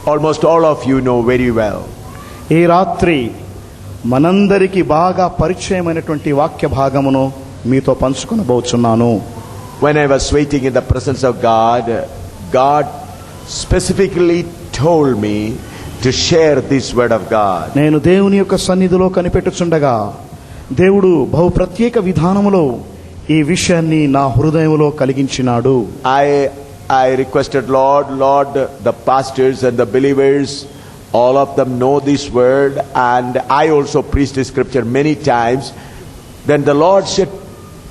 almost all of you know very well. ఈ రాత్రి మనందరికి బాగా పరిచయమైనటువంటి వాక్య భాగమును మీతో పంచుకొనబోచున్నాను. When I was waiting in the presence of God, God specifically told me to share this word of God. నేను దేవుని యొక్క సన్నిధిలో కనిపెట్టుచుండగా దేవుడు బహు ప్రత్యేక విధానములో ఈ విషయాన్ని నా హృదయములో కలిగించినాడు. I requested, Lord, the pastors and the believers, all of them know this word, and I also preached the scripture many times. Then the Lord said,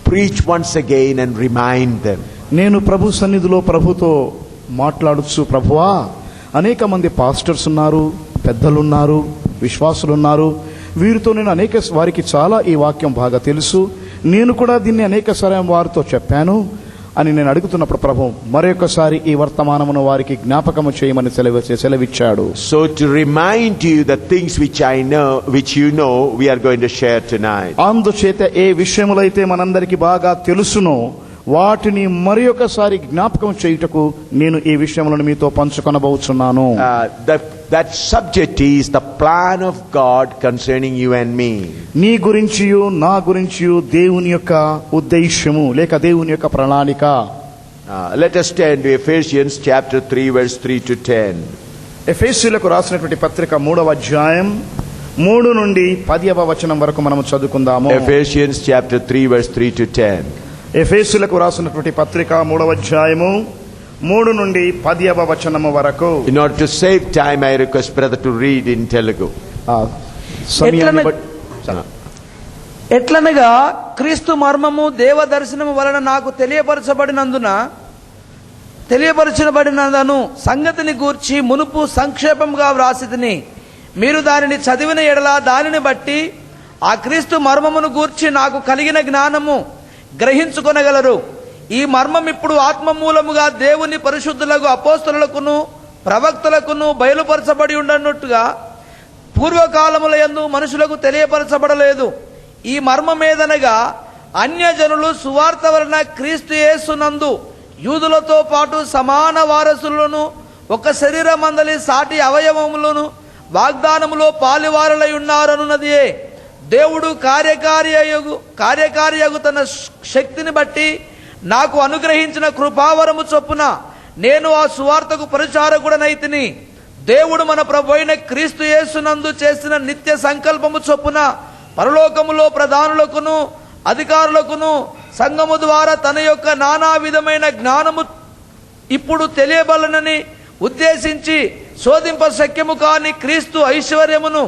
preach once again and remind them. నేను ప్రభు సన్నిధిలో ప్రభుతో మాట్లాడుచు, ప్రభువా, అనేక మంది pastors ఉన్నారు, పెద్దలున్నారు, విశ్వాసులున్నారు, వీరితో నేను వారికి చాలా ఈ వాక్యం బాగా తెలుసు, నేను కూడా దీన్ని అనేక సార్లు వారితో చెప్పాను అని నేను అడుగుతున్నప్పుడు ప్రభు మరొకసారి ఈ వర్తమానమును వారికి జ్ఞాపకము చేయమని సెలవిచ్చాడు. So to remind you the things which you know, we are going to share tonight. అందుచేత ఏ విషయములైతే మనందరికి బాగా తెలుసునో వాటిని మరొకసారి జ్ఞాపకం చేయుటకు నేను ఈ విషయములను మీతో పంచుకొనబోచున్నాను. That subject is the plan of God concerning you and me. నీ గురించియు నా గురించియు దేవుని యొక్క ఉద్దేశము లేక దేవుని యొక్క ప్రణాళిక. Let us turn to Ephesians chapter 3 verse 3 to 10. ఎఫెసీయులకు రాసినటువంటి పత్రిక 3వ అధ్యాయం 3 నుండి 10వ వచనం వరకు మనం చదువుకుందాము. Ephesians chapter 3 verse 3 to 10. ఎఫెసీయులకు రాసినటువంటి పత్రిక 3వ అధ్యాయము 3 నుండి 10వ వచనము వరకు. In order to save time, I request brother to read in Telugu. ఎట్లనగా క్రీస్తు మర్మము దేవ దర్శనము వలన నాకు తెలియపరచబడినదను సంగతిని గూర్చి మునుపు సంక్షేపంగా వ్రాసితిని. మీరు దానిని చదివిన ఎడల దానిని బట్టి ఆ క్రీస్తు మర్మమును గూర్చి నాకు కలిగిన జ్ఞానము గ్రహించుకొనగలరు. ఈ మర్మం ఇప్పుడు ఆత్మమూలముగా దేవుని పరిశుద్ధులకు అపోస్తలులకును ప్రవక్తలకును బయలుపరచబడి ఉండనట్టుగా పూర్వకాలముల యందు మనుషులకు తెలియపరచబడలేదు. ఈ మర్మమేదనగా అన్యజనులు సువార్త వలన క్రీస్తు యేసునందు యూదులతో పాటు సమాన వారసులను ఒక శరీరమందలి సాటి అవయవములను వాగ్దానములో పాలివారులై ఉన్నారనున్నదియే. దేవుడు కార్యకారియగు తన శక్తిని బట్టి నాకు అనుగ్రహించిన కృపావరము చొప్పున నేను ఆ సువార్తకు పరిచారకుడనైతిని. దేవుడు మన ప్రభువైన క్రీస్తు యేసునందు చేసిన నిత్య సంకల్పము చొప్పున పరలోకములో ప్రధానులకును అధికారులకును సంఘము ద్వారా తన యొక్క నానా విధమైన జ్ఞానము ఇప్పుడు తెలియబలనని ఉద్దేశించి శోధింప శక్యము కాని క్రీస్తు ఐశ్వర్యమును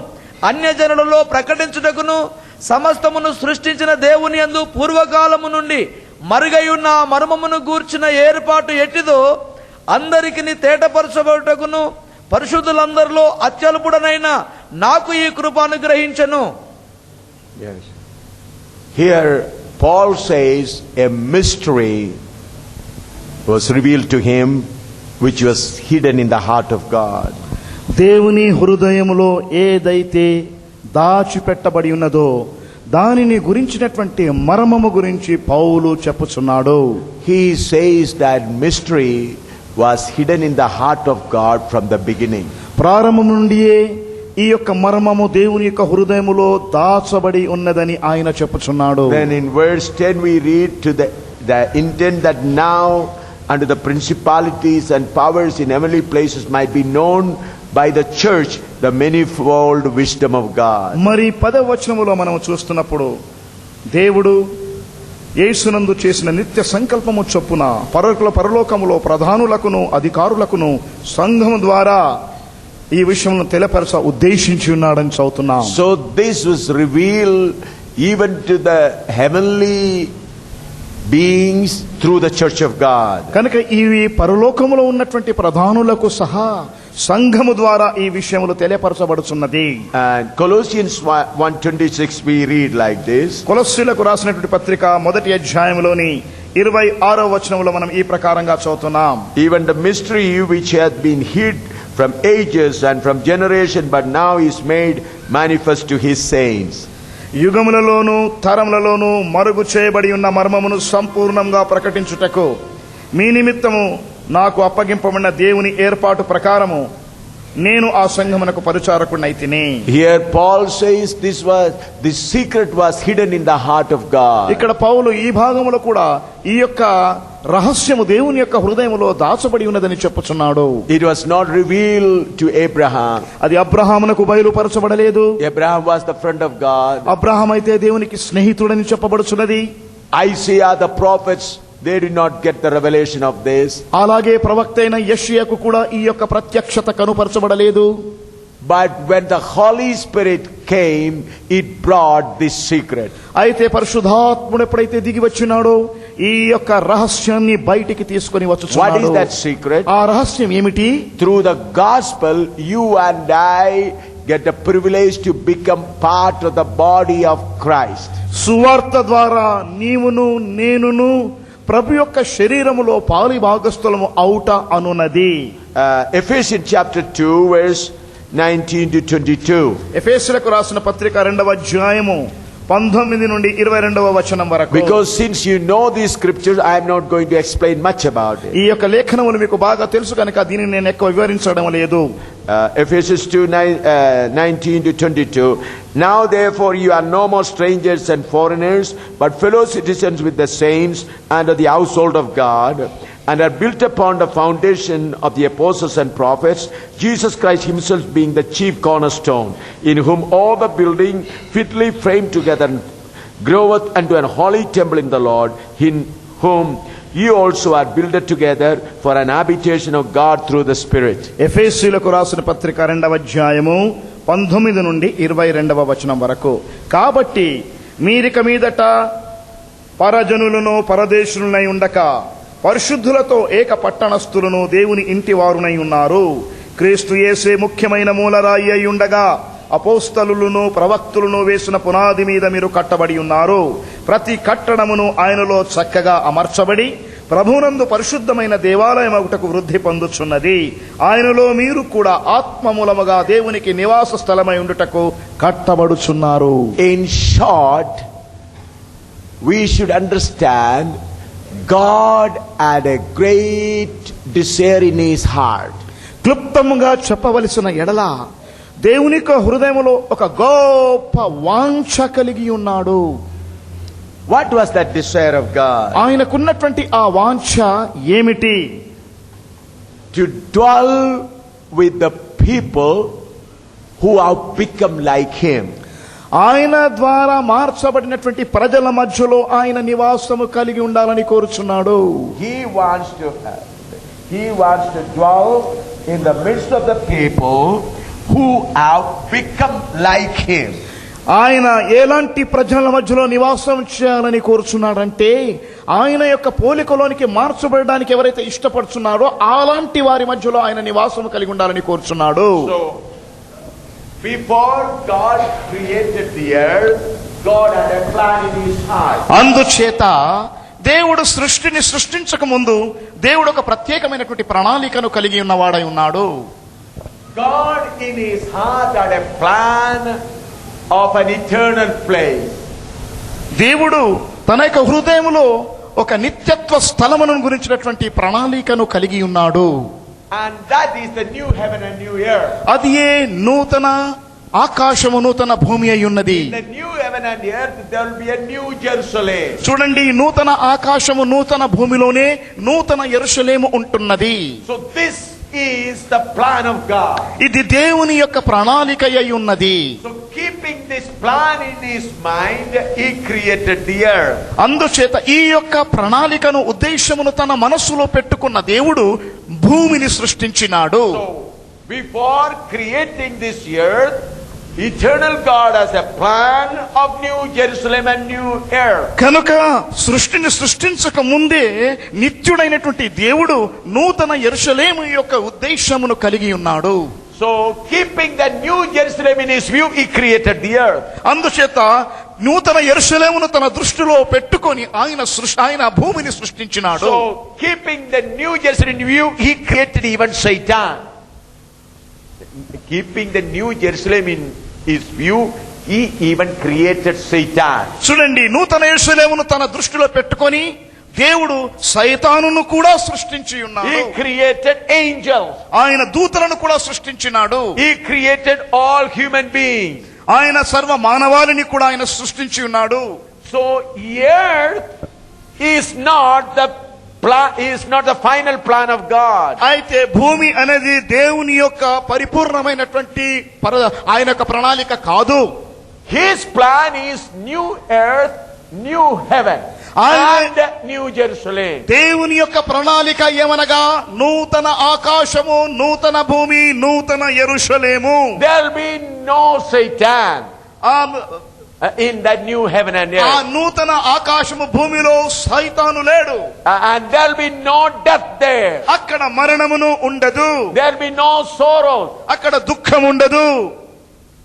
అన్యజనులలో ప్రకటించుటకును సమస్తమును సృష్టించిన దేవుని యందు పూర్వకాలము నుండి మరుగయున్న మర్మమును గూర్చిన ఏర్పాటు ఎట్టిదో అందరికి తేటపరచబడుటకును పరిశుద్ధులందరిలో అత్యల్పుడనైన నాకు ఈ కృప అనుగ్రహించెను. Here Paul says a mystery was revealed to him which was hidden in the heart of God. దేవుని హృదయములో ఏదైతే దాచిపెట్టబడి ఉన్నదో దానిని గురించినటువంటి మర్మము గురించి పౌలు చెప్పుచున్నాడు. He says that mystery was hidden in the heart of God from the beginning. ప్రారంభం నుండియే ఈ యొక్క మర్మము దేవుని యొక్క హృదయములో దాచబడి ఉన్నదని ఆయన చెప్పుచున్నాడు. Then in verse 10 we read to the intent that now under the principalities and powers in heavenly places might be known by the church the manifold wisdom of God. మరి 10వ వచనములో మనం చూస్తున్నప్పుడు దేవుడు యేసునందు చేసిన నిత్య సంకల్పము చొప్పున పరలోకములో ప్రధానులకును అధికారులకును సంఘము ద్వారా ఈ విషయమును తెలియపరచ ఉద్దేశించి ఉన్నాడని చదువుతున్నాం. So this was revealed even to the heavenly beings through the church of God. కనుక ఇవి పరలోకములో ఉన్నటువంటి ప్రధానులకు సహా సంఘము ద్వారా ఈ విషయములు తెలియపరచబడుచున్నది. And Colossians 1:26 we read like this. కొలస్సీలకు రాసినటువంటి పత్రిక 1వ అధ్యాయములోని 26వ వచనములో మనం ఈ ప్రకారంగా చదువుతున్నాం. Even the mystery which hath been hid from ages and from generation but now is made manifest to his saints. యుగములలోను తరములలోను మరుగు చేయబడి ఉన్న మర్మమును సంపూర్ణంగా ప్రకటించుటకు మీ నిమిత్తము నాకు అప్పగింపబడిన దేవుని ఏర్పాటు ప్రకారము నేను ఆ సంఘమునకు పరిచారకుడినైతిని. Here Paul says this secret was hidden in the heart of God. ఇక్కడ పౌలు ఈ భాగములో కూడా ఈ యొక్క రహస్యము దేవుని యొక్క హృదయములో దాచబడి ఉన్నదని చెప్పుచున్నాడు. It was not revealed to Abraham. అది అబ్రహామునకు బయలుపరచబడలేదు. Abraham was the friend of God. Abraham అయితే దేవునికి స్నేహితుడని చెప్పబడుచున్నది. Isaiah, the prophets, they did not get the revelation of this. అలాగే ప్రవక్త అయిన యెషయాకు కూడా ఈ యొక్క ప్రత్యక్షత కనుపరచబడలేదు. But when the Holy Spirit came, it brought this secret. అయితే పరిశుద్ధాత్ముడు ఎప్పుడైతే దిగి వచ్చినాడో ఈ యొక్క రహస్యాన్ని బయటికి తీసుకొని What వచ్చుచున్నాడు. is that secret? ఆ రహస్యం ఏమిటి? Through the gospel, you and I get the privilege to become part of the body of Christ. సువార్త ద్వారా నీవును నేనును ప్రభు యొక్క శరీరములో పాలి భాగస్థులము అవుట అనున్నది. Ephesians chapter 2 verse 19 to 22. ఎఫెసీయులకు రాసిన పత్రిక 2వ అధ్యాయము 19 నుండి 22వ వచనం వరకు. Because since you know these scriptures, I am not going to explain much about it. ఈ యొక్క లేఖనములు మీకు బాగా తెలుసు కనుక దీనిని నేను ఎక్కువ వివరించడం లేదు. Ephesians 2:19 to 22. Now therefore you are no more strangers and foreigners, but fellow citizens with the saints and of the household of God, and are built upon the foundation of the apostles and prophets, Jesus Christ himself being the chief cornerstone, in whom all the building fitly framed together groweth unto an holy temple in the Lord, in whom you also are builded together for an habitation of God through the Spirit. ఎఫెసీయులకు రాసిన పత్రిక 2వ అధ్యాయము 19 నుండి 22వ వచనం వరకు. కాబట్టి మీరిక మీదట పరజనులను పరదేశులనై ఉండక పరిశుద్ధులతో ఏక పట్టణస్థులను దేవుని ఇంటి వారునై ఉన్నారు. క్రీస్తు యేసే ముఖ్యమైన మూలరాయి అయి ఉండగా అపోస్తలులను ప్రవక్తులను వేసిన పునాది మీద మీరు కట్టబడి ఉన్నారు. ప్రతి కట్టడమును ఆయనలో చక్కగా అమర్చబడి ప్రభునందు పరిశుద్ధమైన దేవాలయం ఒకటకు వృద్ధి పొందుచున్నది. ఆయనలో మీరు కూడా ఆత్మమూలముగా దేవునికి నివాస స్థలమై ఉండుటకు కట్టబడుచున్నారు. In short, we should understand God had a great desire in his heart. క్లుప్తముగా చెప్పవలసిన ఎడల దేవుని యొక్క హృదయములో ఒక గొప్ప వాంఛ కలిగి ఉన్నాడు. What was that desire of God? ఆయనకున్నటువంటి ఆ వాంఛ ఏమిటి? To dwell with the people who have become like him. ఆయన ద్వారా మార్చబడినటువంటి ప్రజల మధ్యలో ఆయన నివాసము కలిగి ఉండాలని కోరుచున్నాడు. He wants to dwell in the midst of the people who have become like him. ఆయన ఎలాంటి ప్రజల మధ్యలో నివాసం చేయాలని కోరుచున్నాడంటే ఆయన యొక్క పోలికలోనికి మార్చబడడానికి ఎవరైతే ఇష్టపడుతున్నారో అలాంటి వారి మధ్యలో ఆయన నివాసం కలిగి ఉండాలని కోరుచున్నాడు. So before God created the earth, God had a plan in his heart. అందుచేత దేవుడు సృష్టిని సృష్టించక ముందు దేవుడు ఒక ప్రత్యేకమైనటువంటి ప్రణాళికను కలిగి ఉన్నవాడై ఉన్నాడు. God in his heart had a plan of an eternal place. దేవుడు తన యొక్క హృదయములో ఒక నిత్యత్వ స్థలమును గురించినటువంటి ప్రణాళికను కలిగి ఉన్నాడు. And that is the new heaven and new earth. అది ఏ నూతన ఆకాశము నూతన భూమి అయి ఉన్నది. In the new heaven and earth there will be a new Jerusalem. చూడండి, నూతన ఆకాశము నూతన భూమిలోనే నూతన యెరూషలేము ఉంటున్నది. So this is the plan of God. ఇది దేవుని యొక్క ప్రణాళిక అయి ఉన్నది. So keeping this plan in his mind, he created the earth. అందుచేత ఈ యొక్క ప్రణాళికను ఉద్దేశమును తన మనస్సులో పెట్టుకున్న దేవుడు భూమిని సృష్టించినాడు. So before creating this earth, eternal God has a plan of new Jerusalem and new earth. కనుక సృష్టిని సృష్టించక ముందే నిత్యుడైనటువంటి దేవుడు నూతన యెరూషలేము యొక్క ఉద్దేశమును కలిగి ఉన్నాడు. So keeping the new Jerusalem in his view, he created the earth. అందుచేత నూతన యెరూషలేమును తన దృష్టిలో పెట్టుకొని ఆయన భూమిని సృష్టించినాడు. So keeping the new Jerusalem in view, he created even Satan. Keeping the new Jerusalem in his view, he even created Satan. చూడండి, నూతన యెరూషలేమును తన దృష్టిలో పెట్టుకొని దేవుడు సైతానును కూడా సృష్టించి ఉన్నాడు. He created angels. ఆయన దూతలను కూడా సృష్టించినాడు. He created all human beings. ఆయన సర్వ మానవాళిని కూడా ఆయన సృష్టించి ఉన్నాడు. So earth is not the final plan of God. అయితే భూమి అనేది దేవుని యొక్క పరిపూర్ణమైనటువంటి ఆయన యొక్క ప్రణాళిక కాదు. His plan is new earth, new heaven and new Jerusalem. దేవుని యొక్క ప్రణాళిక ఏమనగా నూతన ఆకాశము, నూతన భూమి, నూతన యెరూషలేము. There will be no Satan in that new heaven and ఆ earth. నూతన ఆకాశము భూమిలో సైతాను లేడు. And there will be no death there. అక్కడ మరణమును ఉండదు. There will be no sorrows. అక్కడ దుఃఖం ఉండదు.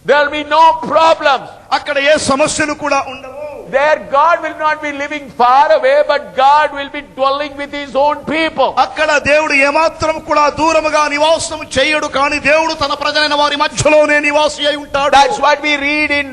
There will be no problems. అక్కడ ఏ సమస్యలు కూడా ఉండవు. There God will not be living far away, but God will be dwelling with His own people. అక్కడ దేవుడు ఏమాత్రం కూడా దూరముగా నివాసం చేయడు, కానీ దేవుడు తన ప్రజలైన వారి మధ్యలోనే నివాసి అయి ఉంటాడు. That's what we read in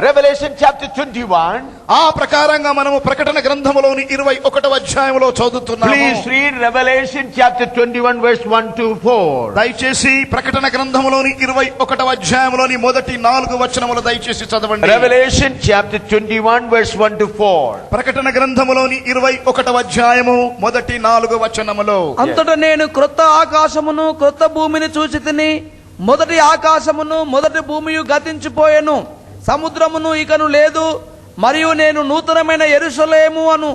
Revelation chapter 21. ఆ ప్రకారంగా మనము ప్రకటన గ్రంథములోని 21వ అధ్యాయములో చదువుతున్నాము. Please read Revelation chapter 21 verse 1 to 4. దయచేసి ప్రకటన గ్రంథములోని 21వ అధ్యాయములోని మొదటి 4 వచనములు దయచేసి చదవండి. Revelation chapter 21 verse 1 to 4. ప్రకటన గ్రంథములోని 21వ అధ్యాయము మొదటి 4 వచనములు. అంతటా నేను క్రొత్త ఆకాశమును క్రొత్త భూమిని చూచితిని. మొదటి ఆకాశమును మొదటి భూమియు గతించిపోయెను, సముద్రమును ఇకను లేదు. మరియు నేను నూతనమైన యెరూషలేము అను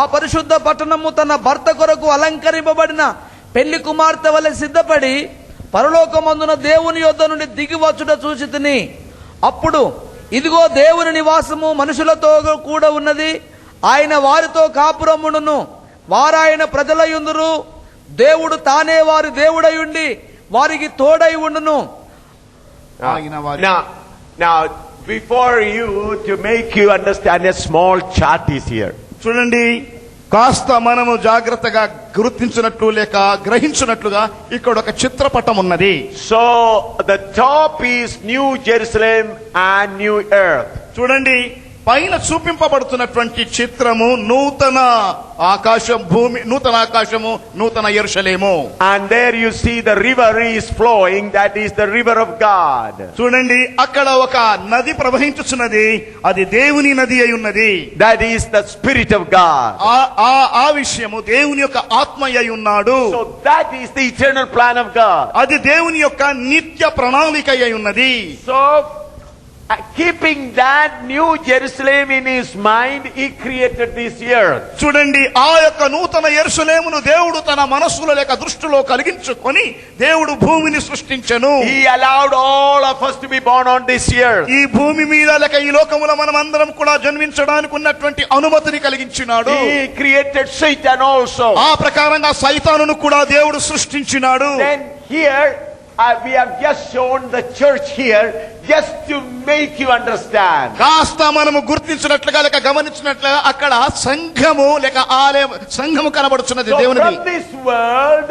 ఆ పరిశుద్ధ పట్టణము తన భర్త కొరకు అలంకరింపబడిన పెళ్లి కుమార్తె వలె సిద్ధపడి పరలోకమందున దేవుని యొద్ద నుండి దిగి వచ్చుట చూచితిని. అప్పుడు ఇదిగో దేవుని నివాసము మనుషులతో కూడా ఉన్నది. ఆయన వారితో కాపురమును, వారాయన ప్రజలయుందురు. దేవుడు తానే వారి దేవుడయుండి వారికి తోడై ఉండును. Now, before you, to make you understand, a small chart is here. చూడండి, కాస్త మనము జాగ్రత్తగా గుర్తించినట్లు లేక గ్రహించినట్లుగా ఇక్కడ ఒక చిత్రపటం ఉన్నది. So the top is New Jerusalem and New Earth. చూడండి, పైన చూపింపబడుతున్నటువంటి చిత్రము నూతన ఆకాశం భూమి, నూతన ఆకాశము, నూతన యెరూషలేము. And there you see the river is flowing, that is the river of God. చూడండి, అక్కడ ఒక నది ప్రవహించుచున్నది, అది దేవుని నది అయి ఉన్నది. That is the Spirit of God. ఆ విషయము దేవుని యొక్క ఆత్మ అయి ఉన్నాడు. So that is the eternal plan of God. అది దేవుని యొక్క నిత్య ప్రణాళిక అయి ఉన్నది. So keeping that New Jerusalem in his mind, he created this earth. చూడండి, ఆ యొక్క నూతన యెరూషలేమును దేవుడు తన మనస్సులో లేక దృష్టిలో కలిగించుకొని దేవుడు భూమిని సృష్టించెను. He allowed all of us to be born on this earth. ఈ భూమి మీద లేక ఈ లోకములో మనం అందరం కూడా జన్మించడానికి ఉన్నటువంటి అనుమతిని కలిగించినాడు. He created Satan also. ఆ ప్రకారంగా సైతానును కూడా దేవుడు సృష్టించినాడు. Then here we have just shown the church here just to make you understand. కాస్త మనము గుర్తించినట్లుగా లేక గమనించినట్లుగా అక్కడ సంఘము లేక ఆలయం, సంఘము కనబడుతున్నది So దేవునిది. from this world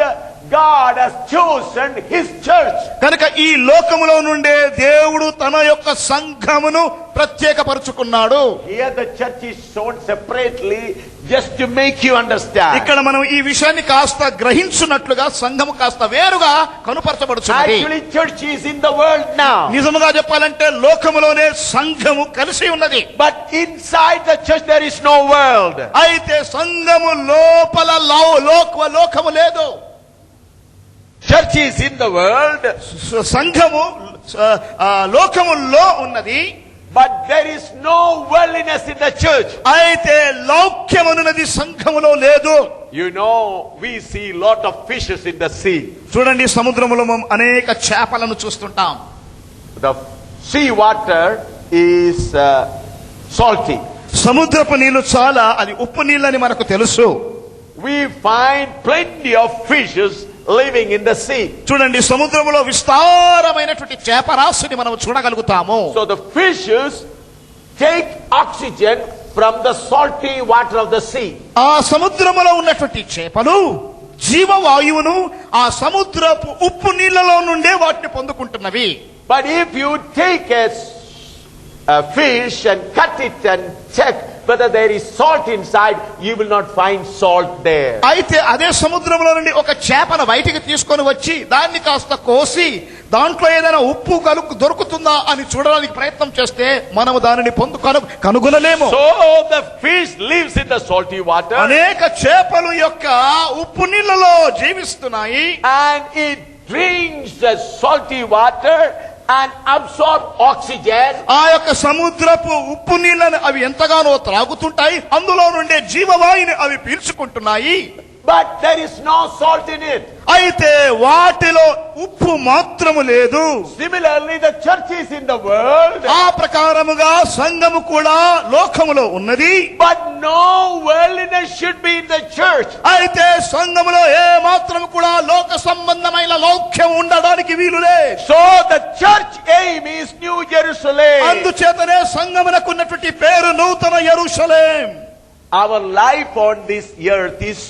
God has chosen His church. కనుక ఈ లోకములో నుండే దేవుడు తన యొక్క సంఘమును ప్రత్యేకపరుచుకున్నాడు. Here the church is shown separately just to make you understand. ఇక్కడ మనం ఈ విషయాన్ని కాస్త గ్రహించున్నట్లుగా సంఘము కాస్త వేరుగా కనుపరచబడుచున్నది. Actually church is in the world now. నిజముగా చెప్పాలంటే లోకములోనే సంఘము కలిసి ఉన్నది. But inside the church there is no world. అయితే సంఘము లోపల లోకము లేదు. Church is in the world. సంఘము లోకములో ఉన్నది. But there is no worldliness in the church. అయితే లౌక్యమనున్నది సంఘములో లేదు. You know, we see lot of fishes in the sea. చూడండి, సముద్రములో మనం అనేక చేపలను చూస్తుంటాం. The sea water is salty. సముద్రపు నీళ్లు చాలా అది ఉప్పు నీళ్ళని మనకు తెలుసు. We find plenty of fishes living in the sea. చూడండి, సముద్రములో విస్తారమైనటువంటి చేపరాశిని మనం చూడగలుగుతాము. So the fishes take oxygen from the salty water of the sea. ఆ సముద్రములో ఉన్నటువంటి చేపలు జీవవాయువును ఆ సముద్రపు ఉప్పు నీళ్లలో నుండే వాటిని పొందుకుంటున్నవి. But if you take a fish and cut it and check whether there is salt inside, you will not find salt there. అయితే అదే సముద్రంలో నుండి ఒక చేపను బయటికి తీసుకొని వచ్చి దాన్ని కాస్త కోసి దాంట్లో ఏదైనా ఉప్పు దొరుకుతుందా అని చూడడానికి ప్రయత్నం చేస్తే మనము దానిని కనుగొనలేము. So the fish lives in the salty water, అనేక చేపలు యొక్క ఉప్పు నీళ్ళలో జీవిస్తున్నాయి. and it drinks the salty water and absorb oxygen. ఆ యొక్క సముద్రపు ఉప్పు నీళ్ళని అవి ఎంతగానో త్రాగుతుంటాయి, అందులో నుండే జీవవాయుని అవి పీల్చుకుంటున్నాయి. But there is no salt in it. అయితే వాటిలో ఉప్పు మాత్రము లేదు. Similarly, the church is in the world, ఆ ప్రకారముగా సంఘము కూడా లోకములో ఉన్నది. but no worldliness should be in the church. అయితే సంఘములో ఏ మాత్రము కూడా లోక సంబంధమైన లౌక్యం ఉండడానికి వీలులే. So the church aim is New Jerusalem. అందుచేతనే సంఘమునకు ఉన్నటువంటి పేరు నూతన యెరూషలేం. Our life on this earth is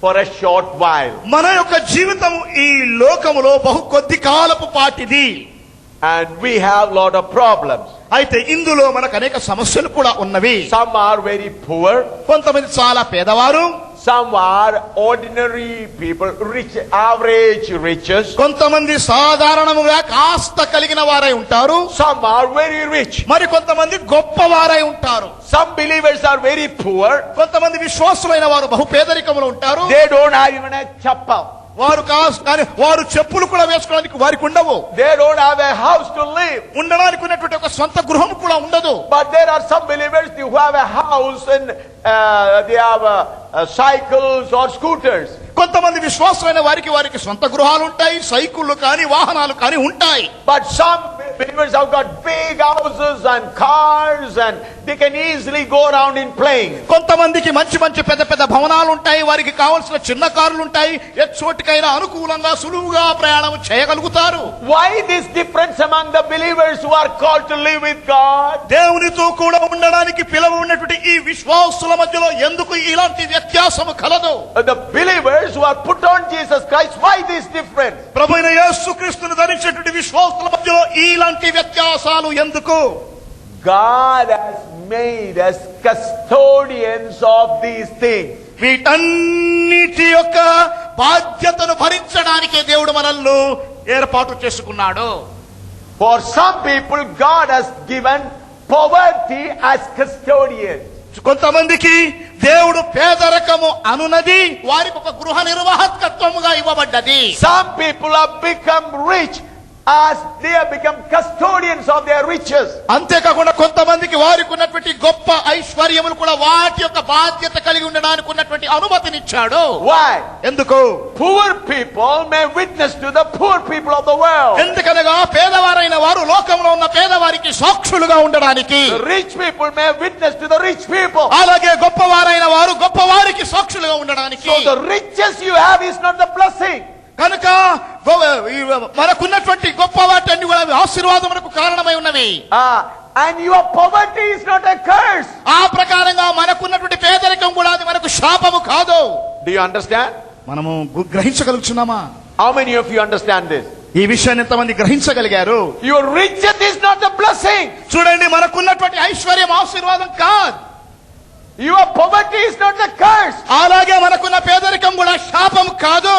for a short while, మన యొక్క జీవితం ఈ లోకములో బహు కొద్ది కాలపు పాటిది. and we have lot of problems. అయితే ఇందులో మనకు అనేక సమస్యలు కూడా ఉన్నవి. Some are very poor, కొంతమంది చాలా పేదవారు, some are ordinary people, rich, average riches, కొంతమంది సాధారణముగా కాస్త కలిగిన వారై ఉంటారు, some are very rich. మరి కొంతమంది గొప్పవారై ఉంటారు. Some believers are very poor, కొంతమంది విశ్వాసులైన వారు బహు పేదరికములో ఉంటారు. they don't have even a chappal, కానీ వారు చెప్పులు కూడా వేసుకోవడానికి వారికి ఉండవు. they don't have a house to live. ఉండడానికి ఉన్నటువంటి ఒక సొంత గృహం కూడా ఉండదు. But there are some believers who have a house and they have cycles or scooters. కొంతమంది విశ్వాసులైన వారికి సొంత గృహాలు ఉంటాయి, సైకిళ్ళు కానీ వాహనాలు కానీ ఉంటాయి. But some believers have got big houses and cars and they can easily go around in planes. కొంతమందికి మంచి మంచి పెద్ద పెద్ద భవనాలు ఉంటాయి, వారికి కావాల్సిన చిన్న కార్లు ఉంటాయి, ఎచ్చోటికైనా అనుకూలంగా సులువుగా ప్రయాణం చేయగలుగుతారు. Why this difference among the believers who are called to live with God? దేవునితో కూడా ఉండడానికి పిలువ ఉన్నటువంటి ఈ విశ్వాసుల మధ్యలో ఎందుకు ఇలాంటి వ్యత్యాసము కలదు? The believers who are put on Jesus Christ, why this difference? ప్రభువైన యేసుక్రీస్తును ధరించేటువంటి విశ్వాసుల మధ్యలో ఇలాంటి వ్యత్యాసాలు ఎందుకు? God has made us custodians of these things. వీటన్నిటి యొక్క బాధ్యతను భరించడానికే దేవుడు మనల్ని ఏర్పాటు చేసుకున్నాడు. For some people, God has given poverty as custodians. కొంతమందికి దేవుడు పేదరికము అనునది వారికి ఒక గృహ నిర్వాహకత్వముగా ఇవ్వబడ్డది. Some people have become rich as they have become custodians of their riches. అంతేకాకుండా కొంతమందికి వారికి ఉన్నటువంటి గొప్ప ఐశ్వర్యములు కూడా వాటి యొక్క బాధ్యత కలిగి ఉండడానికి ఉన్నటువంటి అనుమతినిచ్చాడు. Why? ఎందుకు? Poor people may witness to the poor people of the world. ఎందుకనగా పేదవారైన వారు లోకంలో ఉన్న పేదవారికి సాక్షులుగా ఉండడానికి. The rich people may witness to the rich people. అలాగే గొప్పవారైన వారు గొప్పవారికి సాక్షులుగా ఉండడానికి. So the riches you have is not the blessing. కనుక మనకున్నటువంటి గొప్ప వాటన్ని కూడా ఆశీర్వాదములకు కారణమై ఉన్నవి. And your poverty is not a curse. ఆ ప్రకారంగా మనకున్నటువంటి పేదరికం కూడా అది మనకు శాపము కాదు. Do you understand? మనము గ్రహించగలుగుతున్నామా? How many of you understand this? ఈ విషయాన్ని ఎంతమంది గ్రహించగలిగారు? Your riches is not the blessing. చూడండి, మనకున్నటువంటి ఐశ్వర్యం ఆశీర్వాదం కాదు. Your poverty is not the curse. అలాగే మనకున్న పేదరికం కూడా శాపం కాదు.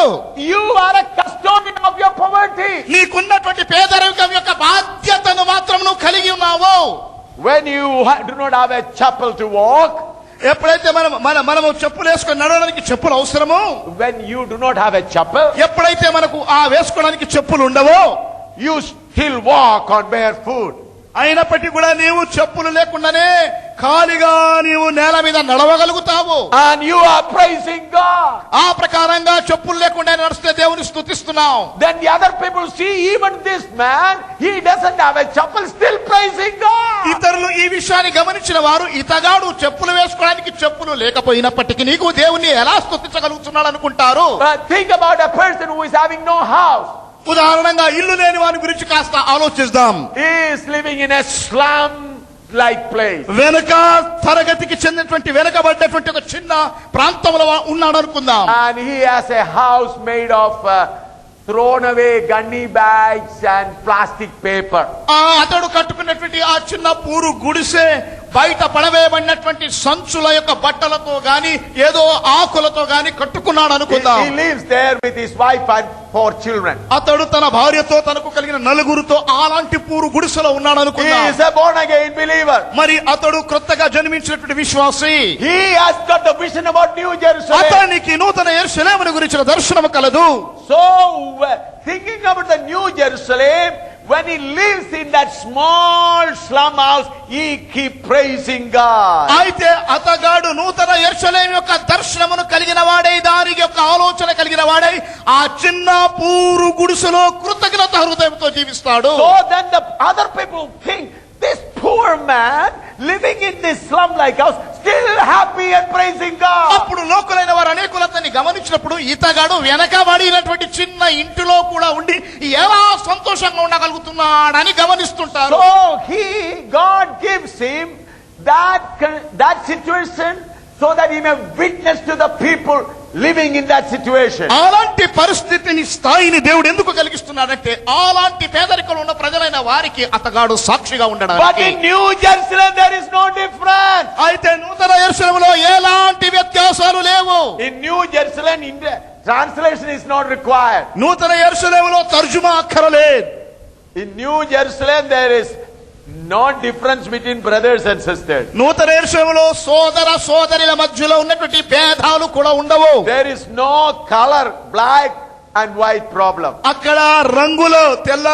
You are a custodian of your poverty. నీకున్నటువంటి పేదరికం యొక్క బాధ్యతను మాత్రం నువ్వు కలిగి ఉన్నావు. When you do not have a chapel to walk, ఎప్పుడైతే మనము చెప్పులు వేసుకొని నడవడానికి చెప్పులు అవసరమో, when you do not have a chapel, ఎప్పుడైతే మనకు ఆ వేసుకోవడానికి చెప్పులు ఉండవో, you still walk on barefoot. అయినప్పటికీ కూడా నీవు చెప్పులు లేకుండానే ఖాళీగా నీవు నేల మీద నడవగలుగుతావు. And you are praising God. ఆ ప్రకారంగా చెప్పులు లేకుండా నడిస్తే దేవుని స్తుతిస్తున్నావు. Then the other people see even this man, he doesn't have a chapel, still praising God. ఇతరులు ఈ విషయాన్ని గమనించిన వారు, ఇతగాడు చెప్పులు వేసుకోవడానికి చెప్పులు లేకపోయినప్పటికీ నీకు దేవుణ్ణి ఎలా స్తుతించగలుగుతున్నాడు అనుకుంటారు. But think about a person who is having no house. ఉదాహరణంగా ఇల్లు లేని వారి గురించి కాస్త ఆలోచిద్దాం. He is living in a slum like place. వెనక తరగతికి చెందినటువంటి వెనకబడ్డటువంటి ఒక చిన్న ప్రాంతంలో ఉన్నాడు అనుకుందాం. And he has a house made of thrown away gunny bags and plastic paper. అతడు కట్టుకున్నటువంటి ఆ చిన్న పూరు గుడిసె బయట పడవేయబడినటువంటి సంచుల యొక్క బట్టలతో గాని ఏదో ఆకులతో గాని కట్టుకున్నాడు అనుకుందాం. He lives there with his wife and 4 children. అతడు తన భార్యతో తనకు కలిగిన నలుగురితో అలాంటి పూరు గుడిసెలో ఉన్నాడు He అనుకుందాం. is a born again believer. మరి అతడు క్రొత్తగా జన్మించినటువంటి విశ్వాసి. He has got the vision about New Jerusalem. అతనికి నూతన యెరూషలేమును గురించిన దర్శనం కలదు. So thinking about the New Jerusalem, when he lives in that small slum house, he keep praising God. అయితే అతగాడు నూతన యెరూషలేము యొక్క దర్శనమును కలిగిన వాడై, దానికి యొక్క ఆలోచన కలిగిన వాడై ఆ చిన్న పూరు గుడిసెలో కృతజ్ఞత హృదయంతో జీవిస్తాడు. So then the other people think, this poor man living in this slum-like house, still happy and praising God. అప్పుడు లోకులైన వారు అనేకులతని గమనించినప్పుడు ఇతగాడు వెనకబడినటువంటి చిన్న ఇంటిలో కూడా ఉండి ఎలా సంతోషంగా ఉండగలుగుతున్నాడని గమనిస్తుంటారు. So God gives him that situation so that he may witness to the people living in that situation. అలాంటి పరిస్థితిని స్థాయిని దేవుడు ఎందుకు కలిగిస్తున్నాడంటే అలాంటి పేదరికంలో ఉన్న ప్రజలైన వారికి అతగాడు సాక్షిగా But ఉండడానికి. in New Jerusalem there is no difference. అయితే నూతన యెరూషలేములో ఎలాంటి వ్యత్యాసాలు లేవు. In New Jerusalem, translation is not required. నూతన యెరూషలేములో తర్జుమా అక్కరలేదు. In New Jerusalem there is no difference between brothers and sisters. నూతన యెరూషలేములో సోదర సోదరుల మధ్యలో ఉన్నటువంటి భేదాలు కూడా ఉండవు. There is no color, black and white problem. అక్కడ రంగులు తెల్ల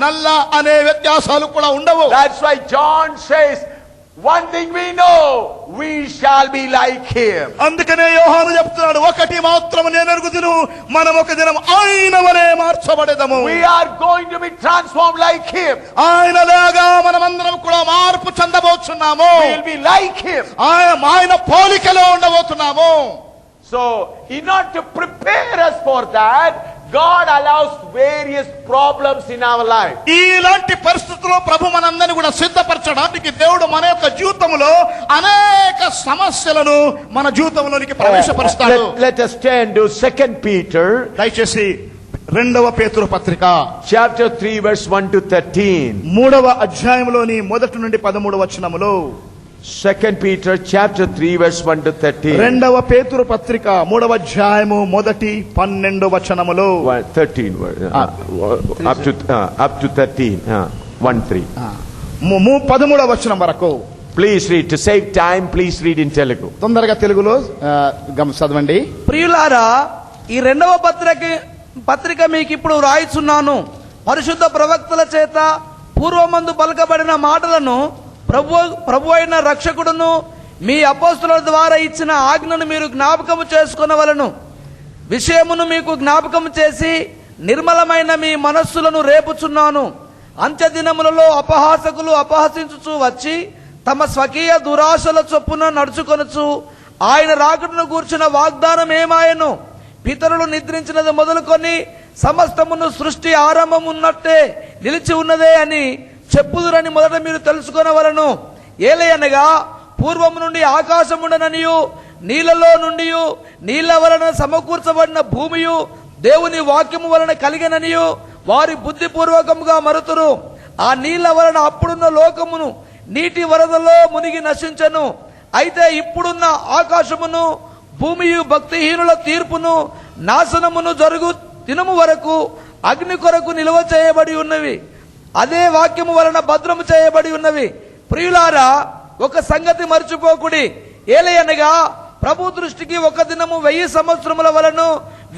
నల్ల అనే వ్యత్యాసాలు కూడా ఉండవు. That's why John says, one thing we know, we shall be like him. అందుకనే యోహాను చెప్తున్నాడు, ఒకటి మాత్రం నేను ఎరుగుదును, మనం ఒక దినం ఆయన వలె మార్చబడేదము. We are going to be transformed like him. ఆయనలాగా మనమందరం కూడా మార్పు చెందబోతున్నాము. We will be like him. ఆయన పోలికలో ఉండబోతున్నాము. So, in order to prepare us for that, God allows various problems in our life. ఇలాంటి పరిస్థితుల్లో ప్రభు మనందరిని కూడా సిద్ధపరచడానికి దేవుడు మన యొక్క జీవితంలో అనేక సమస్యలను మన జీవితంలోనికి ప్రవేశపరుస్తాడు. Let us turn to 2 Peter దయచేసి 2 పేతురు పత్రిక chapter 3 verse 1 to 13. 3వ అధ్యాయంలోని 1 నుండి 13 వచనములు. 2 Peter chapter 3 verse 1 to 13. 2వ పేతురు పత్రిక 3వ అధ్యాయము 1-12 వచనములు. 13 up to 13 1-3. 13వ వచనం వరకు. Please read. To save time, please read in Telugu. తొందరగా తెలుగులో చదవండి. ప్రియులారా, ఈ 2వ పత్రిక మీకు ఇప్పుడు రాయిచున్నాను. పరిశుద్ధ ప్రవక్తల చేత పూర్వమందు పలకబడిన మాటలను ప్రభు అయిన రక్షకుడును మీ అపోస్తుల ద్వారా ఇచ్చిన ఆజ్ఞను మీరు జ్ఞాపకము చేసుకొనవలెను. విషయమును మీకు జ్ఞాపకము చేసి నిర్మలమైన మీ మనస్సులను రేపుచున్నాను. అంత్యదినములలో అపహాసకులు అపహసించుచు వచ్చి తమ స్వకీయ దురాశల చొప్పున నడుచుకొనుచు ఆయన రాకడను గూర్చిన వాగ్దానం ఏమాయను. పితరులు నిద్రించినది మొదలుకొని సమస్తమును సృష్టి ఆరంభమున్నట్టే నిలిచి ఉన్నదే అని చెప్పుదురని మొదట మీరు తెలుసుకొనవలెను. ఏలయనగా పూర్వము నుండి ఆకాశముండననియు నీళ్లలో నుండి నీళ్ల వలన సమకూర్చబడిన భూమియు దేవుని వాక్యము వలన కలిగననియు వారి బుద్ధిపూర్వకముగా మరుతురు. ఆ నీళ్ల వలన అప్పుడున్న లోకమును నీటి వరదలో మునిగి నశించెను. అయితే ఇప్పుడున్న ఆకాశమును భూమియు భక్తిహీనుల తీర్పును నాశనమును జరుగు దినము వరకు అగ్ని కొరకు నిల్వ చేయబడి ఉన్నవి. అదే వాక్యము వలన భద్రము చేయబడి ఉన్నవి. ప్రియులారా, ఒక సంగతి మర్చిపోకుడి. ఏలయనగా ప్రభు దృష్టికి ఒక దినము 1000 సంవత్సరముల వలన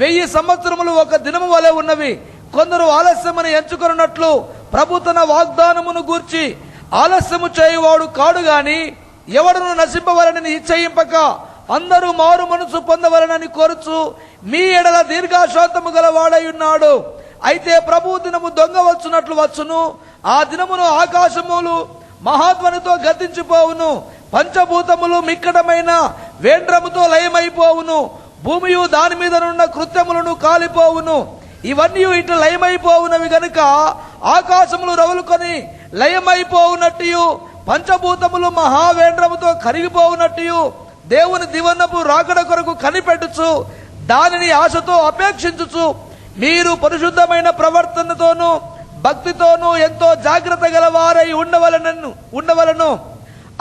1000 సంవత్సరములు ఒక దినము వలె ఉన్నవి. కొందరు ఆలస్యమని ఎంచుకొనున్నట్లు ప్రభు తన వాగ్దానమును గూర్చి ఆలస్యము చేయువాడు కాడు గాని ఎవడును నశింపవలనని నిశ్చయింపక అందరూ మారు మనసు పొందవలనని కోరుచు మీ ఎడల దీర్ఘశాంతము గలవాడై ఉన్నాడు. అయితే ప్రభు దినము దొంగ వచ్చునట్లు వచ్చును. ఆ దినమును ఆకాశములు మహాధ్వనితో గతించిపోవును, పంచభూతములు మిక్కటమైన వేండ్రముతో లయమైపోవును, భూమియు దాని మీద నున్న కృత్యములను కాలిపోవును. ఇవన్నీ ఇటు లయమైపోవునవి గనుక ఆకాశములు రవులుకొని లయమైపోవునట్టు పంచభూతములు మహావేంద్రముతో కరిగిపోవునట్టు దేవుని దివన్నపు రాకడ కొరకు కనిపెట్టుచు దానిని ఆశతో అపేక్షించుచు మీరు పరిశుద్ధమైన ప్రవర్తనతోనూ భక్తితోనూ ఎంతో జాగ్రత్త గలవారై ఉండవలను.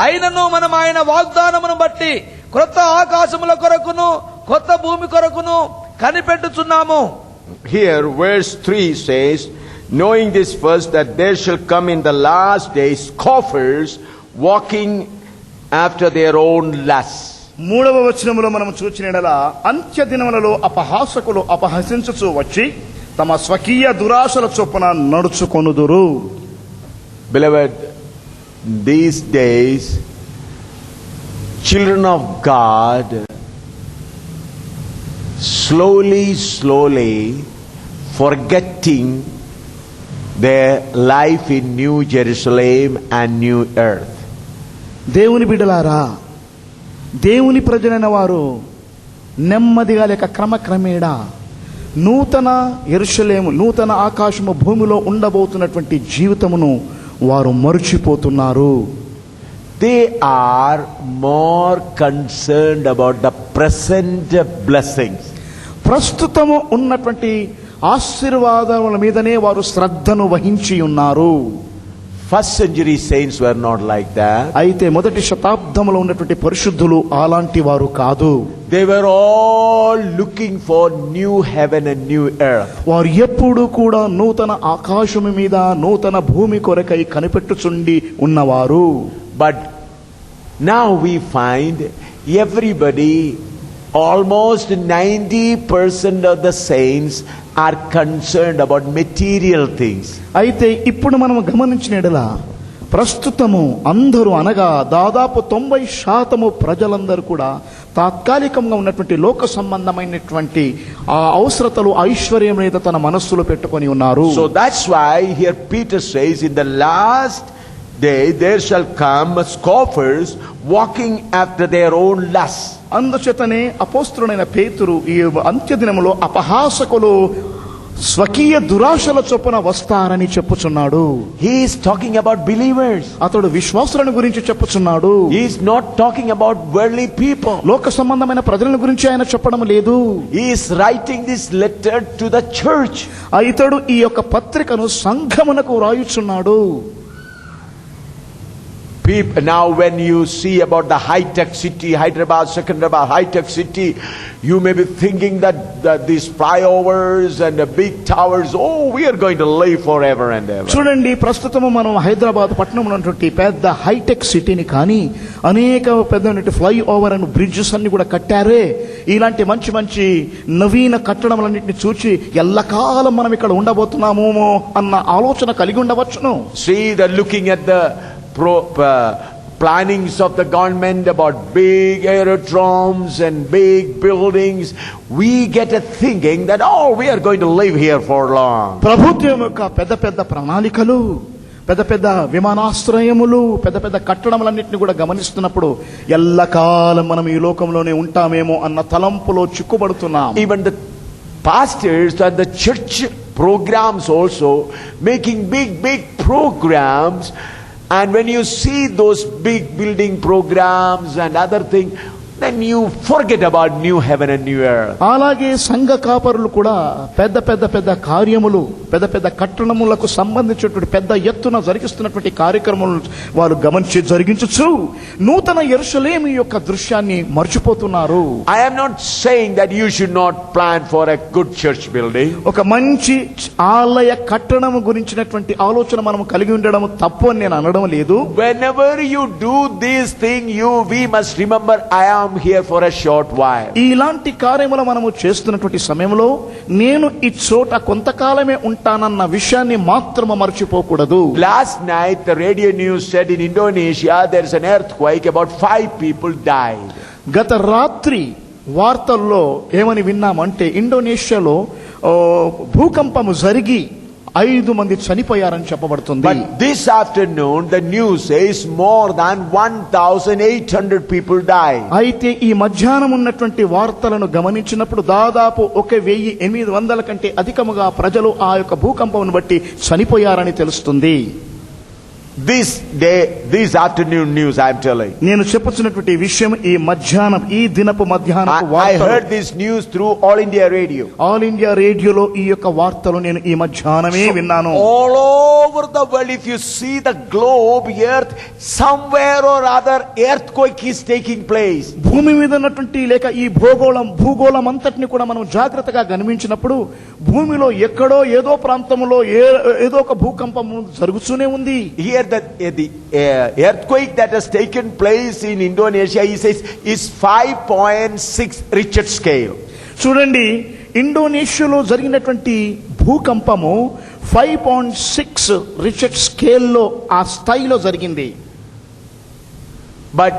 అయినను మనం ఆయన వాగ్దానమును బట్టి క్రొత్త ఆకాశముల కొరకును కొత్త భూమి కొరకును కనిపెట్టుచున్నాము. Here verse 3 says, knowing this first, that there shall come in the last days scoffers, walking after their own lusts. 3వ వచనములో మనం చూచినడలా అంత్య దినములలో అపహాసకులు అపహసించుచు వచ్చి తమ స్వకీయ దురాశల చొప్పున నడుచుకొనుదురు. Beloved, these days children of God slowly forgetting their life in New Jerusalem and New Earth. దేవుని బిడ్డలారా, దేవుని ప్రజలైన వారు నెమ్మదిగా లేక క్రమక్రమేణా నూతన యెరూషలేము, నూతన ఆకాశము భూమిలో ఉండబోతున్నటువంటి జీవితమును వారు మర్చిపోతున్నారు. They are more concerned about the present blessings. ప్రస్తుతము ఉన్నటువంటి ఆశీర్వాదముల మీదనే వారు శ్రద్ధను వహించి ఉన్నారు. First century saints were not like that. అయితే మొదటి శతాబ్దంలో ఉన్నటువంటి పరిశుద్ధులు అలాంటి వారు కాదు. They were all looking for new heaven and new earth. వారు ఎప్పుడు కూడా నూతన ఆకాశము మీద నూతన భూమి కొరకై కనిపెట్టుచుండి ఉన్నవారు. But now we find everybody, almost 90% of the saints are concerned about material things. అయితే ఇప్పుడు మనం గమనించినట్లా ప్రస్తుతము అందరూ అనగా దాదాపు 90% ప్రజలందరూ కూడా తాత్కాలికంగా ఉన్నటువంటి లోక సంబంధమైనటువంటి ఆ అవసరతలు, ఐశ్వర్యం మీద తన మనస్సులో పెట్టుకొని ఉన్నారు. So that's why here Peter says, in the last day there shall come scoffers walking after their own lusts. అందుచేతనే అపోస్తలుడైన పేతురు ఈ అంత్య దినములో అపహాసకులు స్వకీయ దురాశల చొప్పున వస్తారని చెప్పుచున్నాడు. He is talking about believers. అతడు విశ్వాసులను గురించి చెప్పుచున్నాడు. He is not talking about worldly people. లోక సంబంధమైన ప్రజల గురించి ఆయన చెప్పడం లేదు. He is writing this letter to the church. ఇతడు ఈ యొక్క పత్రికను సంఘమునకు రాయుచున్నాడు. Now when you see about the high-tech city, Hyderabad, Secunderabad, high-tech city, you may be thinking that these flyovers and the big towers, oh, we are going to live forever and ever. చూడండి, ప్రస్తుతం మనం హైదరాబాద్ పట్టణంలో ఉన్నటువంటి పెద్ద hitech సిటీని కానీ అనేక పెద్ద ఫ్లై ఓవర్ అండ్ బ్రిడ్జెస్ అన్ని కూడా కట్టారే. ఇలాంటి మంచి మంచి నవీన కట్టడములన్నింటినీ చూచి ఎల్లకాలం మనం ఇక్కడ ఉండబోతున్నాము అన్న ఆలోచన కలిగి ఉండవచ్చును. See, they're looking at the plannings of the government about big aerodromes and big buildings. We get a thinking that, oh, we are going to live here for long. ప్రభుత్వం యొక్క పెద్ద పెద్ద ప్రణాళికలు, పెద్ద పెద్ద విమానాశ్రయములు, పెద్ద పెద్ద కట్టడములన్నింటినీ కూడా గమనిస్తున్నప్పుడు ఎల్లకాలం మనం ఈ లోకంలోనే ఉంటామేమో అన్న తలంపులో చిక్కుబడుతున్నాం. Even the pastors and the church programs also making big programs. And when you see those big building programs and other things, then you forget about new heaven and new earth. అలాగే సంఘ కాపరులు కూడా పెద్ద పెద్ద కార్యములు, పెద్ద పెద్ద కట్టడములకు సంబంధించినటువంటి పెద్ద ఎత్తున జరిగిస్తున్నటువంటి కార్యక్రమాలను వారు గమనించి జరిగించచ్చు నూతన యెరూషలేము యొక్క దృశ్యాన్ని మర్చిపోతున్నారు. I am not saying that you should not plan for a good church building. ఒక మంచి ఆలయ కట్టడము గురించినటువంటి ఆలోచన మనం కలిగి ఉండడం తప్పు అని నేను అనడం లేదు. Whenever you do this thing, we must remember, I am here for a short while. ఇలాంటి కార్యములు మనము చేస్తున్నటువంటి సమయంలో నేను ఈ చోట కొంతకాలమే ఉంటానన్న విషయాన్ని మాత్రమే మర్చిపోకూడదు. Last night the radio news said in Indonesia there is an earthquake, about 5 people died. గత రాత్రి వార్తల్లో ఏమని విన్నామంటే ఇండోనేషియాలో భూకంపము జరిగి 5 మంది చనిపోయారని చెప్పబడుతుంది. But this afternoon the news says more than 1,800 people died. అయితే ఈ మధ్యాహ్నం ఉన్నటువంటి వార్తలను గమనించినప్పుడు దాదాపు 1,800 కంటే అధికముగా ప్రజలు ఆ యొక్క భూకంపమును బట్టి చనిపోయారని తెలుస్తుంది. This afternoon news I am telling. నేను చెప్పుచున్నటువంటి విషయం ఈ మధ్యాహ్నం, ఈ దినపు మధ్యాహ్నం I heard this news through All India Radio. All India రేడియోలో ఈ యొక్క వార్తలు నేను ఈ మధ్యాహ్నమే విన్నాను. All over the world, if you see the globe, earth, somewhere or other, earthquake is taking place. భూమి మీద ఉన్నటువంటి లేక ఈ భూగోళం అంతటిని కూడా మనం జాగ్రత్తగా గమనించినప్పుడు భూమిలో ఎక్కడో ఏదో ప్రాంతంలో ఏదో ఒక భూకంపం జరుగుతూనే ఉంది. Here the earthquake that has taken place in Indonesia, he says, is 5.6 Richter scale. చూడండి, ఇండోనేషియాలో జరిగినటువంటి భూకంపము 5.6 రిచర్డ్ స్కేల్లో ఆ స్థాయిలో జరిగింది. But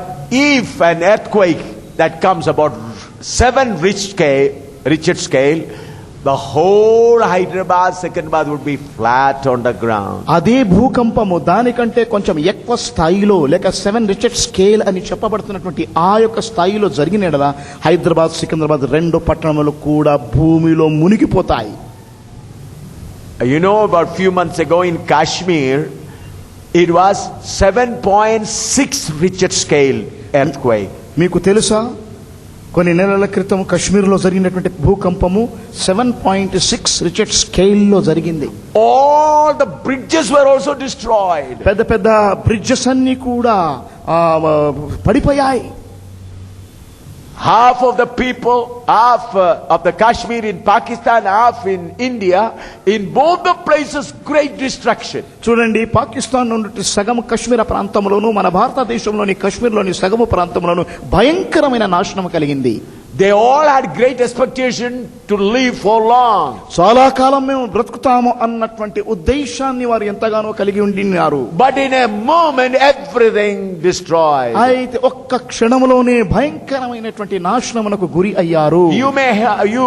if an earthquake that comes about 7 Richter scale, the whole Hyderabad, Secunderabad would be flat on the ground. అదే భూకంపము దానికంటే కొంచెం ఎక్కువ స్థాయిలో లేక 7 రిచర్డ్ స్కేల్ అని చెప్పబడుతున్నటువంటి ఆ యొక్క స్థాయిలో జరిగిన యెడల హైదరాబాద్, సికింద్రాబాద్ 2 పట్టణములు కూడా భూమిలో మునిగిపోతాయి. You know, about few months ago in Kashmir, it was 7.6 Richter scale earthquake. మీకు తెలుసా, కొన్ని నెలల క్రితం కశ్మీర్లో జరిగినటువంటి భూకంపము 7.6 రిచర్డ్ స్కేల్లో జరిగింది. All the bridges were also destroyed. పెద్ద బ్రిడ్జెస్ అన్ని కూడా పడిపోయాయి. Half of the people, half of the Kashmir in Pakistan, half in India, in both the places great destruction. చూడండి, పాకిస్తాన్ నుండి సగం కశ్మీర ప్రాంతంలోను, మన భారతదేశంలోని కశ్మీర్లోని సగము ప్రాంతంలోను భయంకరమైన నాశనం కలిగింది. They all had great expectation to live for long. చాలా కాలం మేము బ్రతుకుతాము అన్నటువంటి ఉద్దేశాన్ని వారు ఎంతగానో కలిగి ఉండినారు. But in a moment everything destroyed. అయితే ఒక్క క్షణంలోనే భయంకరమైనటువంటి నాశనమునకు గురి అయ్యారు. You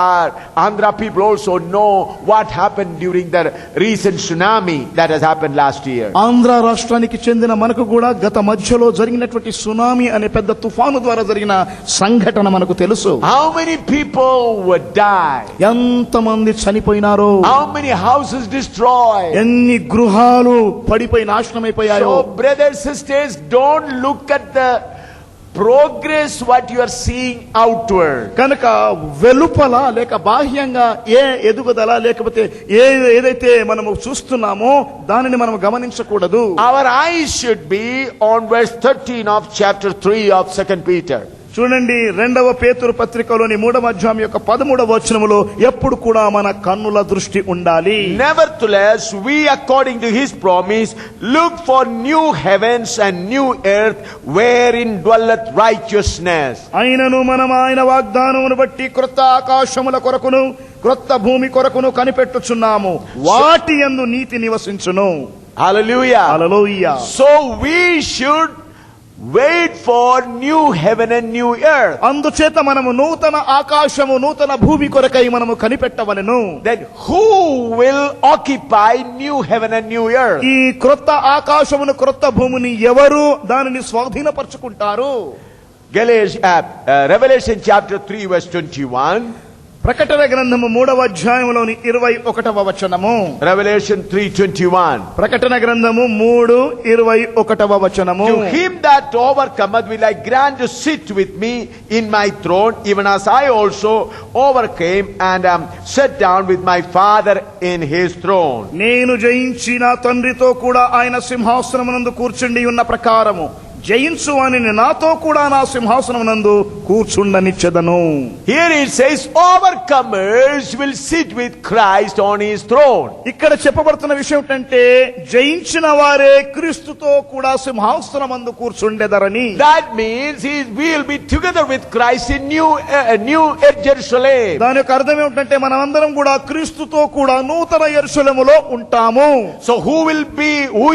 are Andhra people also know what happened during the recent tsunami that has happened last year. Andhra రాష్ట్రానికి చెందిన మనకు కూడా గత మధ్యలో జరిగినటువంటి సునామీ అనే పెద్ద తుఫాను ద్వారా జరిగిన సంఘటన మనకు తెలుసు. How many people would die? ఎంతమంది చనిపోయినారో, How many houses destroyed? ఎన్ని గృహాలు పడిపోయి నాశనమైపోయాయో. So brothers, sisters, don't look at the progress what you are seeing outward. కనుక వెలుపల లేక బాహ్యంగా ఏ ఎదుగుదల లేకపోతే ఏదైతే మనము చూస్తున్నామో దానిని మనం గమనించకూడదు. Our eyes should be on verse 13 of chapter 3 of 2 Peter. చూడండి, 2వ పేతురు పత్రికలోని 3వ అధ్యాయం యొక్క 13వ వచనములో ఎప్పుడు కూడా మన కన్నుల దృష్టి ఉండాలి. Nevertheless, we according to his promise look for new heavens and new earth wherein dwelleth righteousness. అయినను మనం ఆయన వాగ్దానమును బట్టి క్రొత్త ఆకాశముల కొరకును క్రొత్త భూమి కొరకును కనిపెట్టుచున్నాము, వాటి యందు నీతి నివసించును. Hallelujah. Hallelujah. So we should wait for new heaven and new earth. అందుచేత మనము నూతన ఆకాశము నూతన భూమి కొరకై మనము కనిపెట్టవలెను. Then who will occupy new heaven and new earth? ఈ క్రొత్త ఆకాశమును క్రొత్త భూమిని ఎవరు దానిని స్వాధీనపరచుకుంటారు? Revelation chapter 3 verse 21. ప్రకటన గ్రంథము 3వ అధ్యాయములోని 21వ వచనము. Revelation 3:21. ప్రకటన గ్రంథము 3:21వ వచనము. To him that overcometh will I grant to sit with me in my throne, even as I also overcame and am set down with my Father in his throne. నేను జయించి నా తండ్రితో కూడా ఆయన సింహాసనమునందు కూర్చుండి ఉన్న ప్రకారము జయించు వానిని నాతో కూడా నా సింహాసనమునందు కూర్చుండనిచ్చెదను. Here it says overcomers will sit with Christ on his throne. ఇక్కడ చెప్పబడుతున్న విషయం ఏంటంటే జయించిన వారే క్రీస్తుతో కూడా సింహాసనమందు కూర్చుండెదరని. That means we will be together with Christ in new Jerusalem. దాని యొక్క అర్థం ఏమిటంటే మనమందరం కూడా క్రీస్తుతో కూడా నూతన యెరూషలేములో ఉంటాము. So who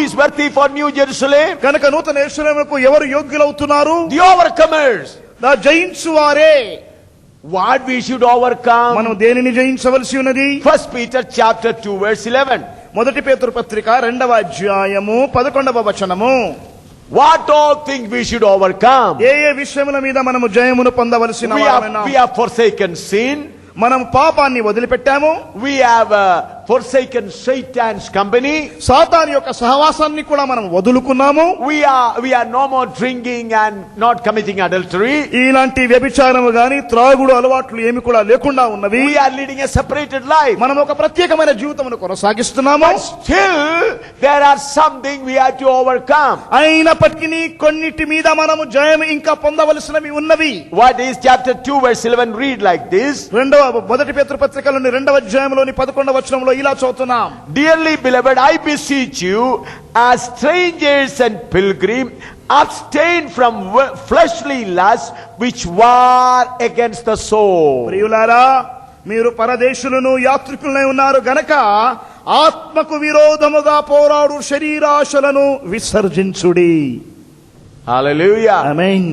is worthy for New Jerusalem? కనుక నూతన యెరూషలేముకు ఎవరు యోగ్యులవుతున్నారు? The overcomers. జయించు వారే. What we should overcome? మనం దేనిని జయించవలసి ఉన్నది? 1 Peter chapter 2 verse 11. మొదటి పేతురు పత్రిక 2వ అధ్యాయము 11వ వచనము. What all things we should overcome? ఏ విషయముల మీద మనము జయమును పొందవలసిన వారమైనా? We have forsaken sin. మనం పాపాన్ని వదిలిపెట్టాము. We have forsaken Satan's company. సాతాను యొక్క సహవాసాన్ని కూడా మనం వదులుకున్నాము. We are no more drinking and not committing adultery. ఇలాంటి వ్యభిచారము గాని త్రాగుడు అలవాట్లు ఏమి కూడా లేకుండా ఉన్నవి. We are leading a separated life. మనం ఒక ప్రత్యేకమైన జీవితమును కొనసాగిస్తున్నాము. But still there are something we have to overcome. అయినప్పటికీ కొన్నిటి మీద మనము జయం ఇంకా పొందవలసినవి ఉన్నవి. What is chapter 2 verse 11 read like this? మొదటి పేతురు పత్రికలోని 2వ అధ్యాయంలోని 11వ వచనంలో ఇలా చదువుతున్నాం. Dearly beloved, I beseech you, as strangers and pilgrims, abstain from fleshly lusts which war against the soul. ప్రియులారా, మీరు పరదేశులను యాత్రికులై ఉన్నారు గనక ఆత్మకు విరోధముగా పోరాడు శరీరాశలను విసర్జించుడి. Hallelujah. Amen.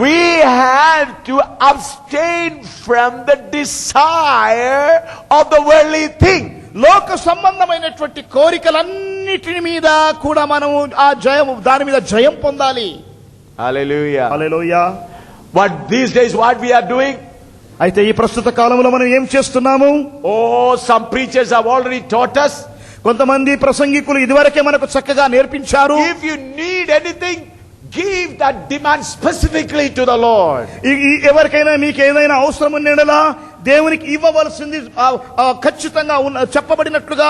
We have to abstain from the desire of the worldly thing. లోక సంబంధమైనటువంటి కోరికలన్నిటి మీద కూడా మనము దాని మీద జయం పొందాలి. Hallelujah. Hallelujah. But these days what we are doing? అయితే ఈ ప్రస్తుత కాలంలో మనం ఏం చేస్తున్నాము? Oh, some preachers have already taught us. కొంతమంది ప్రసంగికులు ఇదివరకే మనకు చక్కగా నేర్పించారు. If you need anything, give that demand specifically to the Lord. ఎవరికైనా మీకు ఏదైనా అవసరం ఉన్నలా దేవునికి ఇవ్వవలసింది ఖచ్చితంగా చెప్పబడినట్లుగా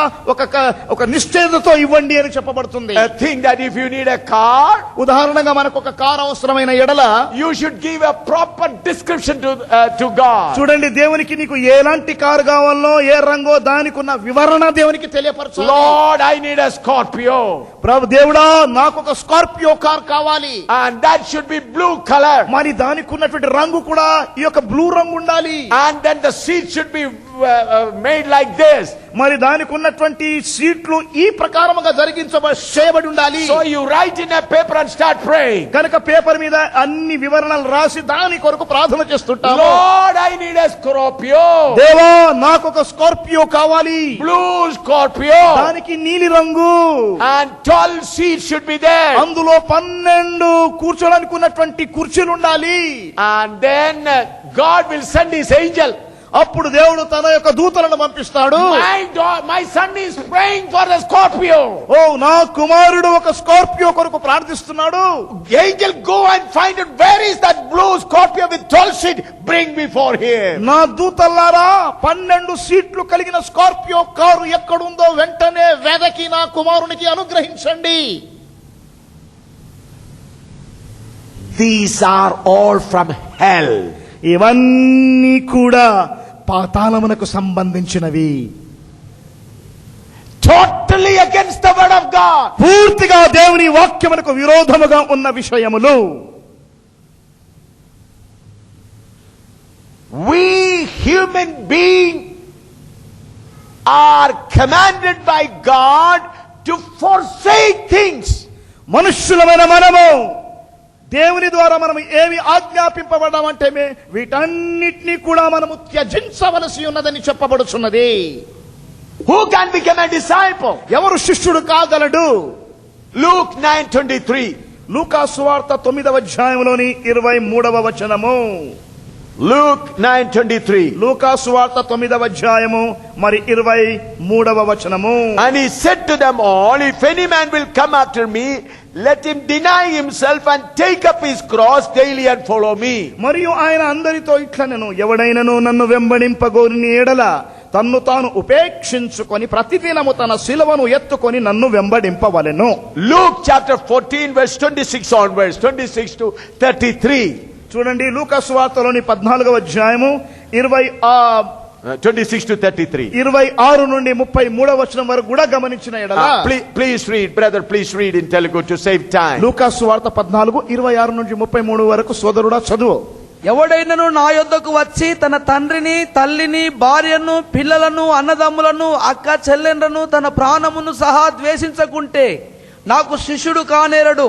ఒక నిశ్చయతతో ఇవ్వండి అని చెప్పబడుతుంది. A thing that if you need a car, ఉదాహరణగా మనకు ఒక కారు అవసరమైన ఎడల you should give a proper description to God. చూడండి, దేవునికి నీకు ఎలాంటి కారు కావాలో ఏ రంగో దానికి ఉన్న వివరణ దేవునికి తెలియపరచాలి. Lord, I need a Scorpio. ప్రభు దేవుడా, నాకు ఒక స్కార్పియో కార్ కావాలి. And that should be blue color. మరి దానికి ఉన్నటువంటి రంగు కూడా ఈ యొక్క బ్లూ రంగు ఉండాలి. And then the seat should be made like this. మరి దానికి ఉన్నటువంటి సీట్లు ఈ ప్రకారముగా చేయబడి ఉండాలి. So you write in a paper and start praying. కనుక పేపర్ మీద అన్ని వివరణలు రాసి దాని కొరకు ప్రార్థన చేస్తుంటాము. Lord, I need a Scorpio. దేవా, నాకు ఒక స్కార్పియో కావాలి. Blue Scorpio. దానికి నీలి రంగు. And 12 seats should be there. అందులో 12 కూర్చోడానికి ఉన్నటువంటి కుర్చీలు ఉండాలి. And then God will send his angel. అప్పుడు దేవుడు తన యొక్క దూతలను పంపిస్తాడు. My son is praying for a Scorpio. ఓ, నా కుమారుడు ఒక స్కార్పియో కొరకు ప్రార్థిస్తున్నాడు. Angel, go and find it. Where is that blue Scorpio with 12 seats? Bring before him. నా దూతలారా, 12 సీట్లు కలిగిన స్కార్పియో కారు ఎక్కడుందో వెంటనే వెదకి నా కుమారునికి అనుగ్రహించండి. These are all from hell. ఇవన్నీ కూడా పాతాళమునకు సంబంధించినవి. Totally against the word of God. పూర్తిగా దేవుని వాక్యమునకు విరోధముగా ఉన్న విషయములు. We human beings are commanded by God to forsake things. మనుష్యులమైన మనము దేవుని ద్వారా మనం ఏమి ఆజ్ఞాపింపబడమంటే వీటన్నిటినీ కూడా మనము త్యజించవలసి ఉన్నదని చెప్పబడుచున్నది. Who can become a disciple? ఎవరు శిష్యుడు కాగలడు? Luke 9:23. లూకా సువార్త 9వ అధ్యాయంలోని 23వ వచనము. Luke 9:23. లూకా సువార్త 9వ అధ్యాయము మరి 23వ వచనము. And he said to them all, if any man will come after me, let him deny himself and take up his cross daily and follow me. మరియు ఆయన అందరితో ఇట్లనెను, ఎవడైనను నన్ను వెంబడింపగోరిన ఎడల తన్ను తాను ఉపేక్షించుకొని ప్రతిదినము తన శిలువను ఎత్తుకొని నన్ను వెంబడింపవలెను. Luke chapter 14 verse 26 onwards, 26 to 33. చూడండి, లూకా సువార్తలోని 14వ అధ్యాయము 26 to 33. 26 నుండి 33వ వచనం వరకు కూడా గమనించిన ఎడల please read, brother, please read in Telugu to save time. లూకా సువార్త 14 26 నుండి 33 వరకు సోదరుడా చదువు. ఎవడైనను నా యొద్దకు వచ్చి తన తండ్రిని, తల్లిని, భార్యను, పిల్లలను, అన్నదమ్ములను, అక్క చెల్లెండ్రను, తన ప్రాణమును సహా ద్వేషించకుంటే నాకు శిష్యుడు కానేరడు.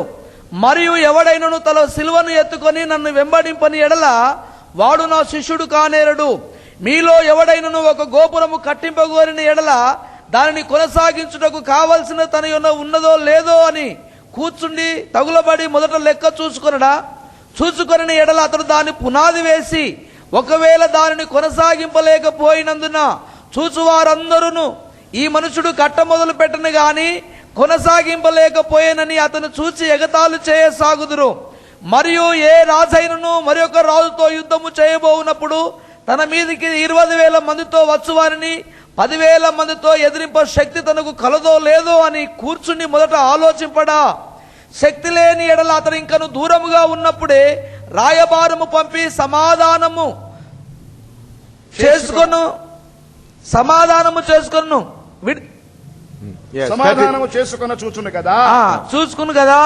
మరియు ఎవడైనను తన సిలువను ఎత్తుకొని నన్ను వెంబడింపని ఎడల వాడు నా శిష్యుడు కానేరడు. మీలో ఎవడైనను ఒక గోపురము కట్టింపగోరిన ఎడల దానిని కొనసాగించుటకు కావలసిన తన ఉన్నదో లేదో అని కూర్చుండి తగులబడి మొదట లెక్క చూసుకొనిన ఎడల అతడు దాని పునాది వేసి ఒకవేళ దానిని కొనసాగింపలేకపోయినందున చూచువారందరూ ఈ మనుషుడు కట్ట మొదలు పెట్టను గాని కొనసాగింపలేకపోయేనని అతను చూచి ఎగతాళి చేయసాగుదురు. మరియు ఏ రాజైనను మరి ఒక రాజుతో యుద్ధము చేయబోవునప్పుడు తన మీదికి 20,000 మందితో వచ్చువారిని 10,000 మందితో ఎదిరింప శక్తి తనకు కలదో లేదో అని కూర్చుని మొదట ఆలోచింపడా. శక్తి లేని ఎడల అతను ఇంకను దూరముగా ఉన్నప్పుడే రాయబారము పంపి సమాధానము చేసుకొను. Yes, సమాధానము చేసుకున్న చూచును కదా. చూసుకును కదా.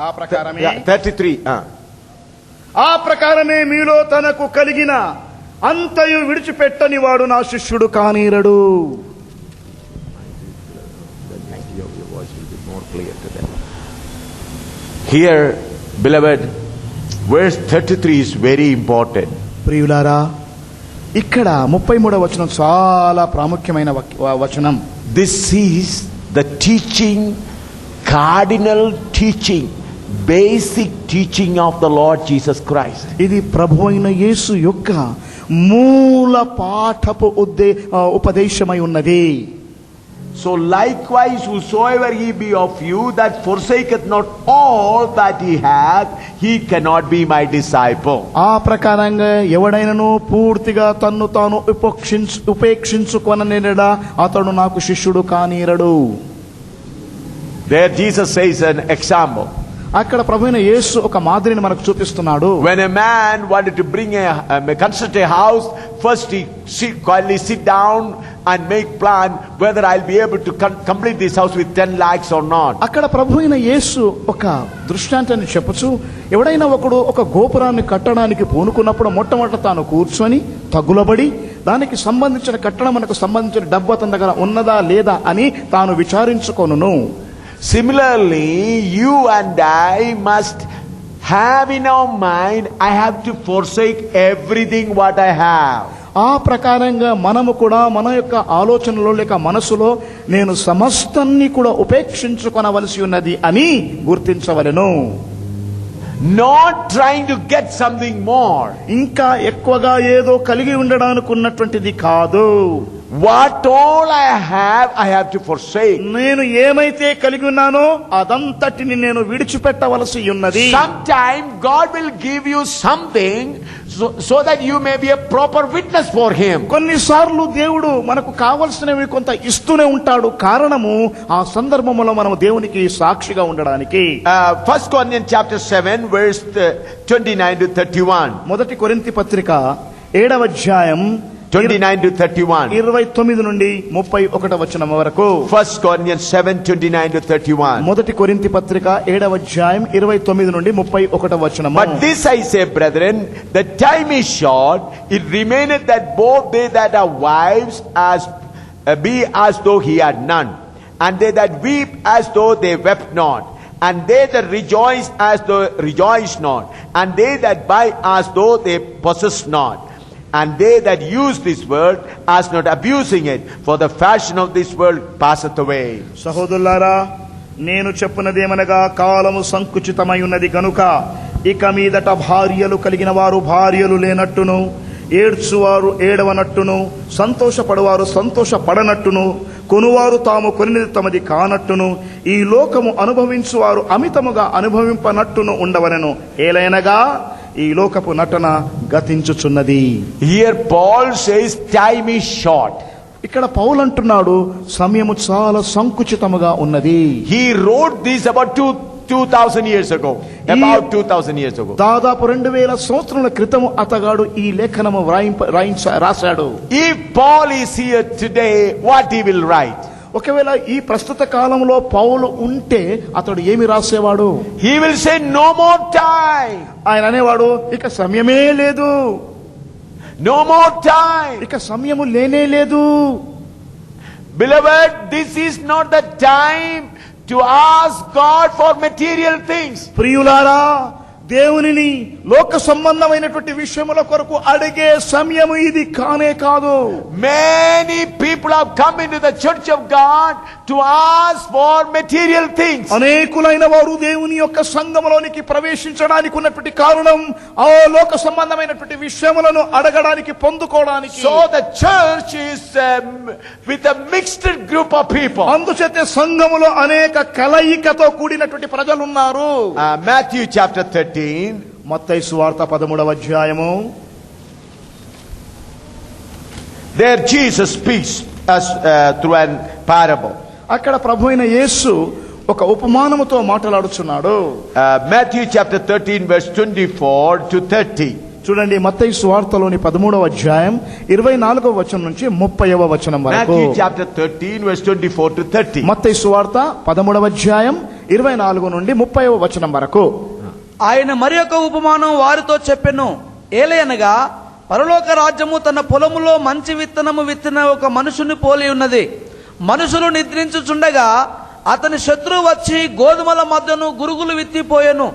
ఆ ప్రకారమే 33. ఆ ప్రకారమే మీలో తనకు కలిగిన అంతయు విడిచిపెట్టని వాడు నా శిష్యుడు కానీరడు. Here, beloved, verse 33 is very important. ప్రియులారా, ఇక్కడ 33వ వచనం చాలా ప్రాముఖ్యమైన వచనం. This is the teaching, cardinal teaching, basic teaching of the Lord Jesus Christ. ఇది ప్రభు అయిన యేసు యొక్క మూల పాఠపు ఉపదేశమై ఉన్నది. So likewise, whosoever he be of you that forsaketh not all that he hath, he cannot be my disciple. ఆ ప్రకారంగా ఎవడైనను పూర్తిగా తన్ను తాను ఉపేక్షించుకొననేడా అతడు నాకు శిష్యుడు కానీరడు. There Jesus says an example. అక్కడ ప్రభువైన యేసు ఒక మాదిరిని మనకు చూపిస్తున్నాడు. When a man wanted to bring construct a house, first he quietly sit down and make plan whether I'll be able to complete this house with 10 lakhs or not. అక్కడ ప్రభువైన యేసు ఒక దృష్టాంతాన్ని చెప్పచ్చు. ఎవడైనా ఒకడు ఒక గోపురాన్ని కట్టడానికి పూనుకున్నప్పుడు మొట్టమొదట తాను కూర్చొని తగులబడి దానికి సంబంధించిన కట్టడం మనకు సంబంధించిన డబ్బు అతని దగ్గర ఉన్నదా లేదా అని తాను విచారించుకొనును. Similarly, you and I must have in our mind, I have to forsake everything what I have. ఆ ప్రకారంగా మనము కూడా మన యొక్క ఆలోచనలో లేక మనసులో నేను సమస్తాన్ని కూడా ఉపేక్షించుకొనవలసి ఉన్నది అని గుర్తించవలెను. Not trying to get something more. ఇంకా ఎక్కువగా ఏదో కలిగి ఉండడానికి ఉన్నటువంటిది కాదు. What all I have to forsake. నేను ఏమైతే కలిగి ఉన్నానో అదంతటిని నేను విడిచిపెట్టవలసి ఉన్నది. Sometime God will give you something so that you may be a proper witness for him. కొన్నిసార్లు దేవుడు మనకు కావలసినవి కొంత ఇస్తూనే ఉంటాడు. కారణము ఆ సందర్భంలో మనం దేవునికి సాక్షిగా ఉండడానికి. 1 Corinthians chapter 7 verse 29 to 31. మొదటి కొరింథీ పత్రిక 7వ అధ్యాయం 29 to 31. 29 నుండి 31 వచనం వరకు. 1 Corinthians 7 29 to 31. మొదటి కొరింథీ పత్రిక 7వ అధ్యాయం 29 నుండి 31 వచనం. But this I say, brethren, the time is short. It remaineth that both they that are wives be as though he had none, and they that weep as though they wept not, and they that rejoice as though rejoice not, and they that buy as though they possess not, and they that use this world as not abusing it, for the fashion of this world passeth away. సహోదరులారా, నేను చెప్పునదేమనగా కాలము సంకుచితమై ఉన్నది గనుక ఇక మీదట భార్యలు కలిగిన వారు భార్యలు లేనట్టును, ఏడ్చువారు ఏడవనట్టును, సంతోషపడువారు సంతోషపడనట్టును, కొనువారు తాము కొనిది తమది కానట్టును, ఈ లోకము అనుభవించువారు అమితముగా అనుభవింపనట్టును ఉండవలెను. ఏలైనగా ఈ లోకపు నటన గతించుచున్నది. Here Paul says time is short. ఇక్కడ పౌలు అంటున్నాడు సమయము చాలా సంకుచితముగా ఉన్నది. He wrote this about 2000 years ago. About 2000 years ago. దాదాపు 2000 సంవత్సరాల క్రితం అతగాడు ఈ లేఖనము రాశాడు. If Paul is here today, what he will write? ఒకవేళ ఈ ప్రస్తుత కాలంలో పౌలు ఉంటే అతడు ఏమి రాసేవాడు? He will say no more time. ఆయన అనేవాడు ఇక సమయమే లేదు, no more time. ఇక సమయము లేనే లేదు. Beloved, this is not the time to ask God for material things. ప్రియులారా, దేవునిని లోక సంబంధమైనటువంటి విషయముల కొరకు అడిగే సమయము ఇది కానే కాదు. Many people have come into the church of God to ask for material things. అనేకులైన వారు దేవుని యొక్క సంఘములోనికి ప్రవేశించడానికి ఉన్నటువంటి కారణం ఆ లోక సంబంధమైనటువంటి విషయములను అడగడానికి, పొందుకోవడానికి. So the church is with a mixed group of people. అందుచేత సంఘములో అనేక కలయికతో కూడినటువంటి ప్రజలు ఉన్నారు. Matthew chapter 13. మత్తయి సువార్త 13వ అధ్యాయము. There Jesus speaks as through an parable. అక్కడ ప్రభు అయిన యేసు ఒక ఉపమానముతో మాట్లాడుచున్నాడు. Matthew chapter 13 verse 24 to 30. చూడండి, మత్తయి సువార్తలోని 13వ అధ్యాయం 24వ వచనం నుంచి 30వ వచనం వరకు. Matthew chapter 13 verse 24 to 30. మత్తయి సువార్త 13వ అధ్యాయం 24 నుండి 30వ వచనం వరకు. ఆయన మరి ఒక ఉపమానం వారితో చెప్పెను. ఏలయనగా పరలోక రాజ్యము తన పొలములో మంచి విత్తనము విత్తిన ఒక మనుషుని పోలి ఉన్నది. మనుషులు నిద్రించుచుండగా అతని శత్రువు వచ్చి గోధుమల మధ్యను గురుగులు విత్తిపోయెను.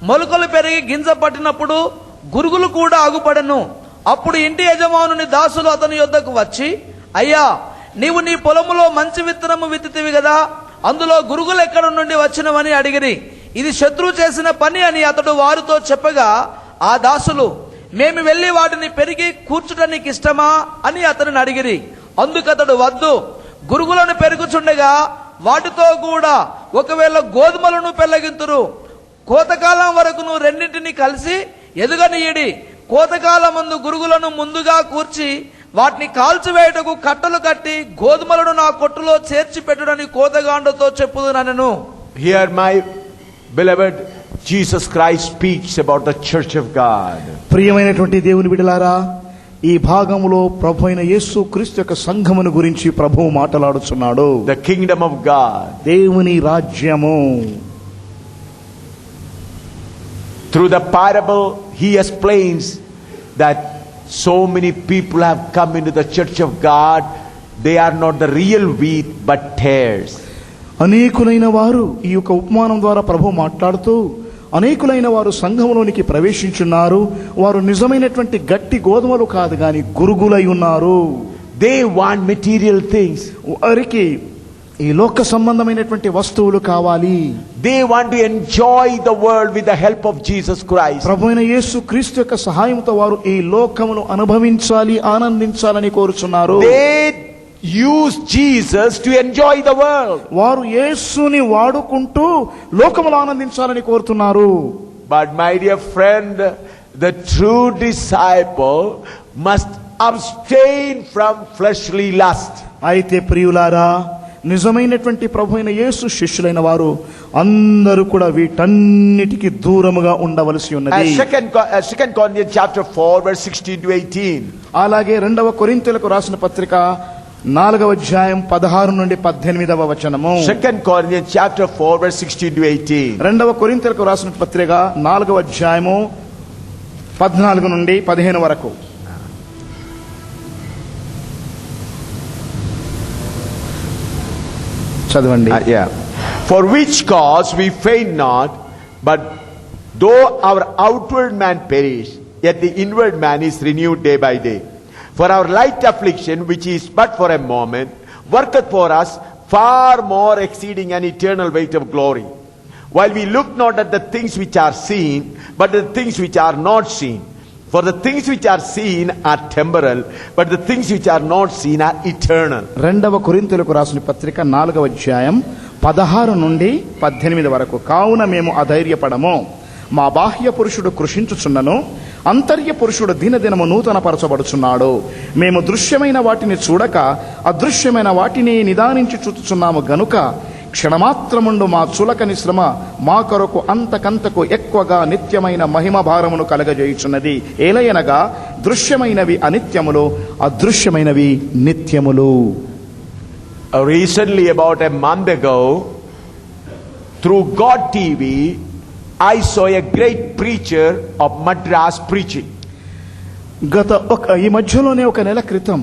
మొలకలు పెరిగి గింజ పట్టినప్పుడు గురుగులు కూడా అగుపడెను. అప్పుడు ఇంటి యజమానుని దాసులు అతని యొద్దకు వచ్చి, అయ్యా, నీవు నీ పొలములో మంచి విత్తనము విత్తితివి కదా, అందులో గురుగులు ఎక్కడ నుండి వచ్చినవని అడిగిరి. ఇది శత్రువు చేసిన పని అని అతడు వారితో చెప్పగా, ఆ దాసులు, మేము వెళ్లి వాటిని పెరిగి కూర్చుటనికి ఇష్టమా అని అతనిని అడిగిరి. అందుకతడు, వద్దు, గురుగులను పెరుగుచుండగా వాటితో కూడా ఒకవేళ గోధుమలను పెళ్లగింతురు. కోతకాలం వరకును రెండింటిని కలిసి ఎదుగనీయడి. కోతకాలమందు గురుగులను ముందుగా కూర్చి వాటిని కాల్చివేయటకు కట్టలు కట్టి గోధుమలను నా కొట్టులో చేర్చి పెట్టుడని కోతగాండుతో చెప్పుదునను. Here my beloved Jesus Christ speaks about the church of God. ప్రియమైనటువంటి దేవుని బిడ్డలారా, ఈ భాగములో ప్రభు అయిన యేసు క్రీస్తు యొక్క సంఘమును గురించి ప్రభువు మాట్లాడుచున్నాడు. The kingdom of God. దేవుని రాజ్యము. Through the parable he explains that so many people have come into the church of God. They are not the real wheat but tares. అనేకులైన వారు ఈ యొక్క ఉపమానం ద్వారా ప్రభు మాట్లాడుతూ, అనేకులైన వారు సంఘములోనికి ప్రవేశించున్నారు. వారు నిజమైనటువంటి గట్టి గోధుమలు కాదు గాని గురుగులై ఉన్నారు. They want material things. వారికి ఈ లోక సంబంధమైనటువంటి వస్తువులు కావాలి. They want to enjoy the world with the help of Jesus Christ. ప్రభు అయిన యేసు క్రీస్తు యొక్క సహాయంతో వారు ఈ లోకమును అనుభవించాలి, ఆనందించాలని కోరుచున్నారు. They use Jesus to enjoy the world. వారు యేసుని వాడుకుంటూ లోకములో ఆనందించాలని కోరుతున్నారు. But my dear friend, the true disciple must abstain from fleshly lust. అయితే ప్రియులారా, నిజమైనటువంటి ప్రభు అయిన యేసు శిష్యులైన వారు అందరూ కూడా వీటన్నిటికీ దూరముగా ఉండవలసి ఉన్నది. Second Corinthians chapter 4 verse 16 to 18. అలాగే 2వ కొరింథీయులకు రాసిన పత్రిక 4వ అధ్యాయం 16 నుండి 18వ వచనము. 2 Corinthians chapter 4 verse 16 to 18. 2వ కొరింథీయులకు రాసిన పత్రిక 4వ అధ్యాయము 14 నుండి 15 వరకు. చదవండి. For which cause we faint not, but though our outward man perish, yet the inward man is renewed day by day. For our light affliction, which is but for a moment, worketh for us far more exceeding an eternal weight of glory. While we look not at the things which are seen, but the things which are not seen. For the things which are seen are temporal, but the things which are not seen are eternal. 2వ కొరింథీయులకు రాసిన పత్రిక 4వ అధ్యాయం 16 నుండి 18 వరకు. కావున మేము అధైర్యపడము. మా బాహ్య పురుషుడు కృషించుచున్నను, అంతర్య పురుషుడు దినదినము నూతనపరచబడుచున్నాడు. మేము దృశ్యమైన వాటిని చూడక అదృశ్యమైన వాటిని నిదానించి చూచుచున్నాము గనుక క్షణమాత్రముండు మా చులకని శ్రమ మా కొరకు అంతకంతకు ఎక్కువగా నిత్యమైన మహిమ భారమును కలగజేయుచున్నది. ఏలయనగా దృశ్యమైనవి అనిత్యములు, అదృశ్యమైనవి నిత్యములు. Recently, about a month ago, through God TV, I saw a great preacher of Madras preaching. ఈ మధ్యలోనే ఒక నెల క్రితం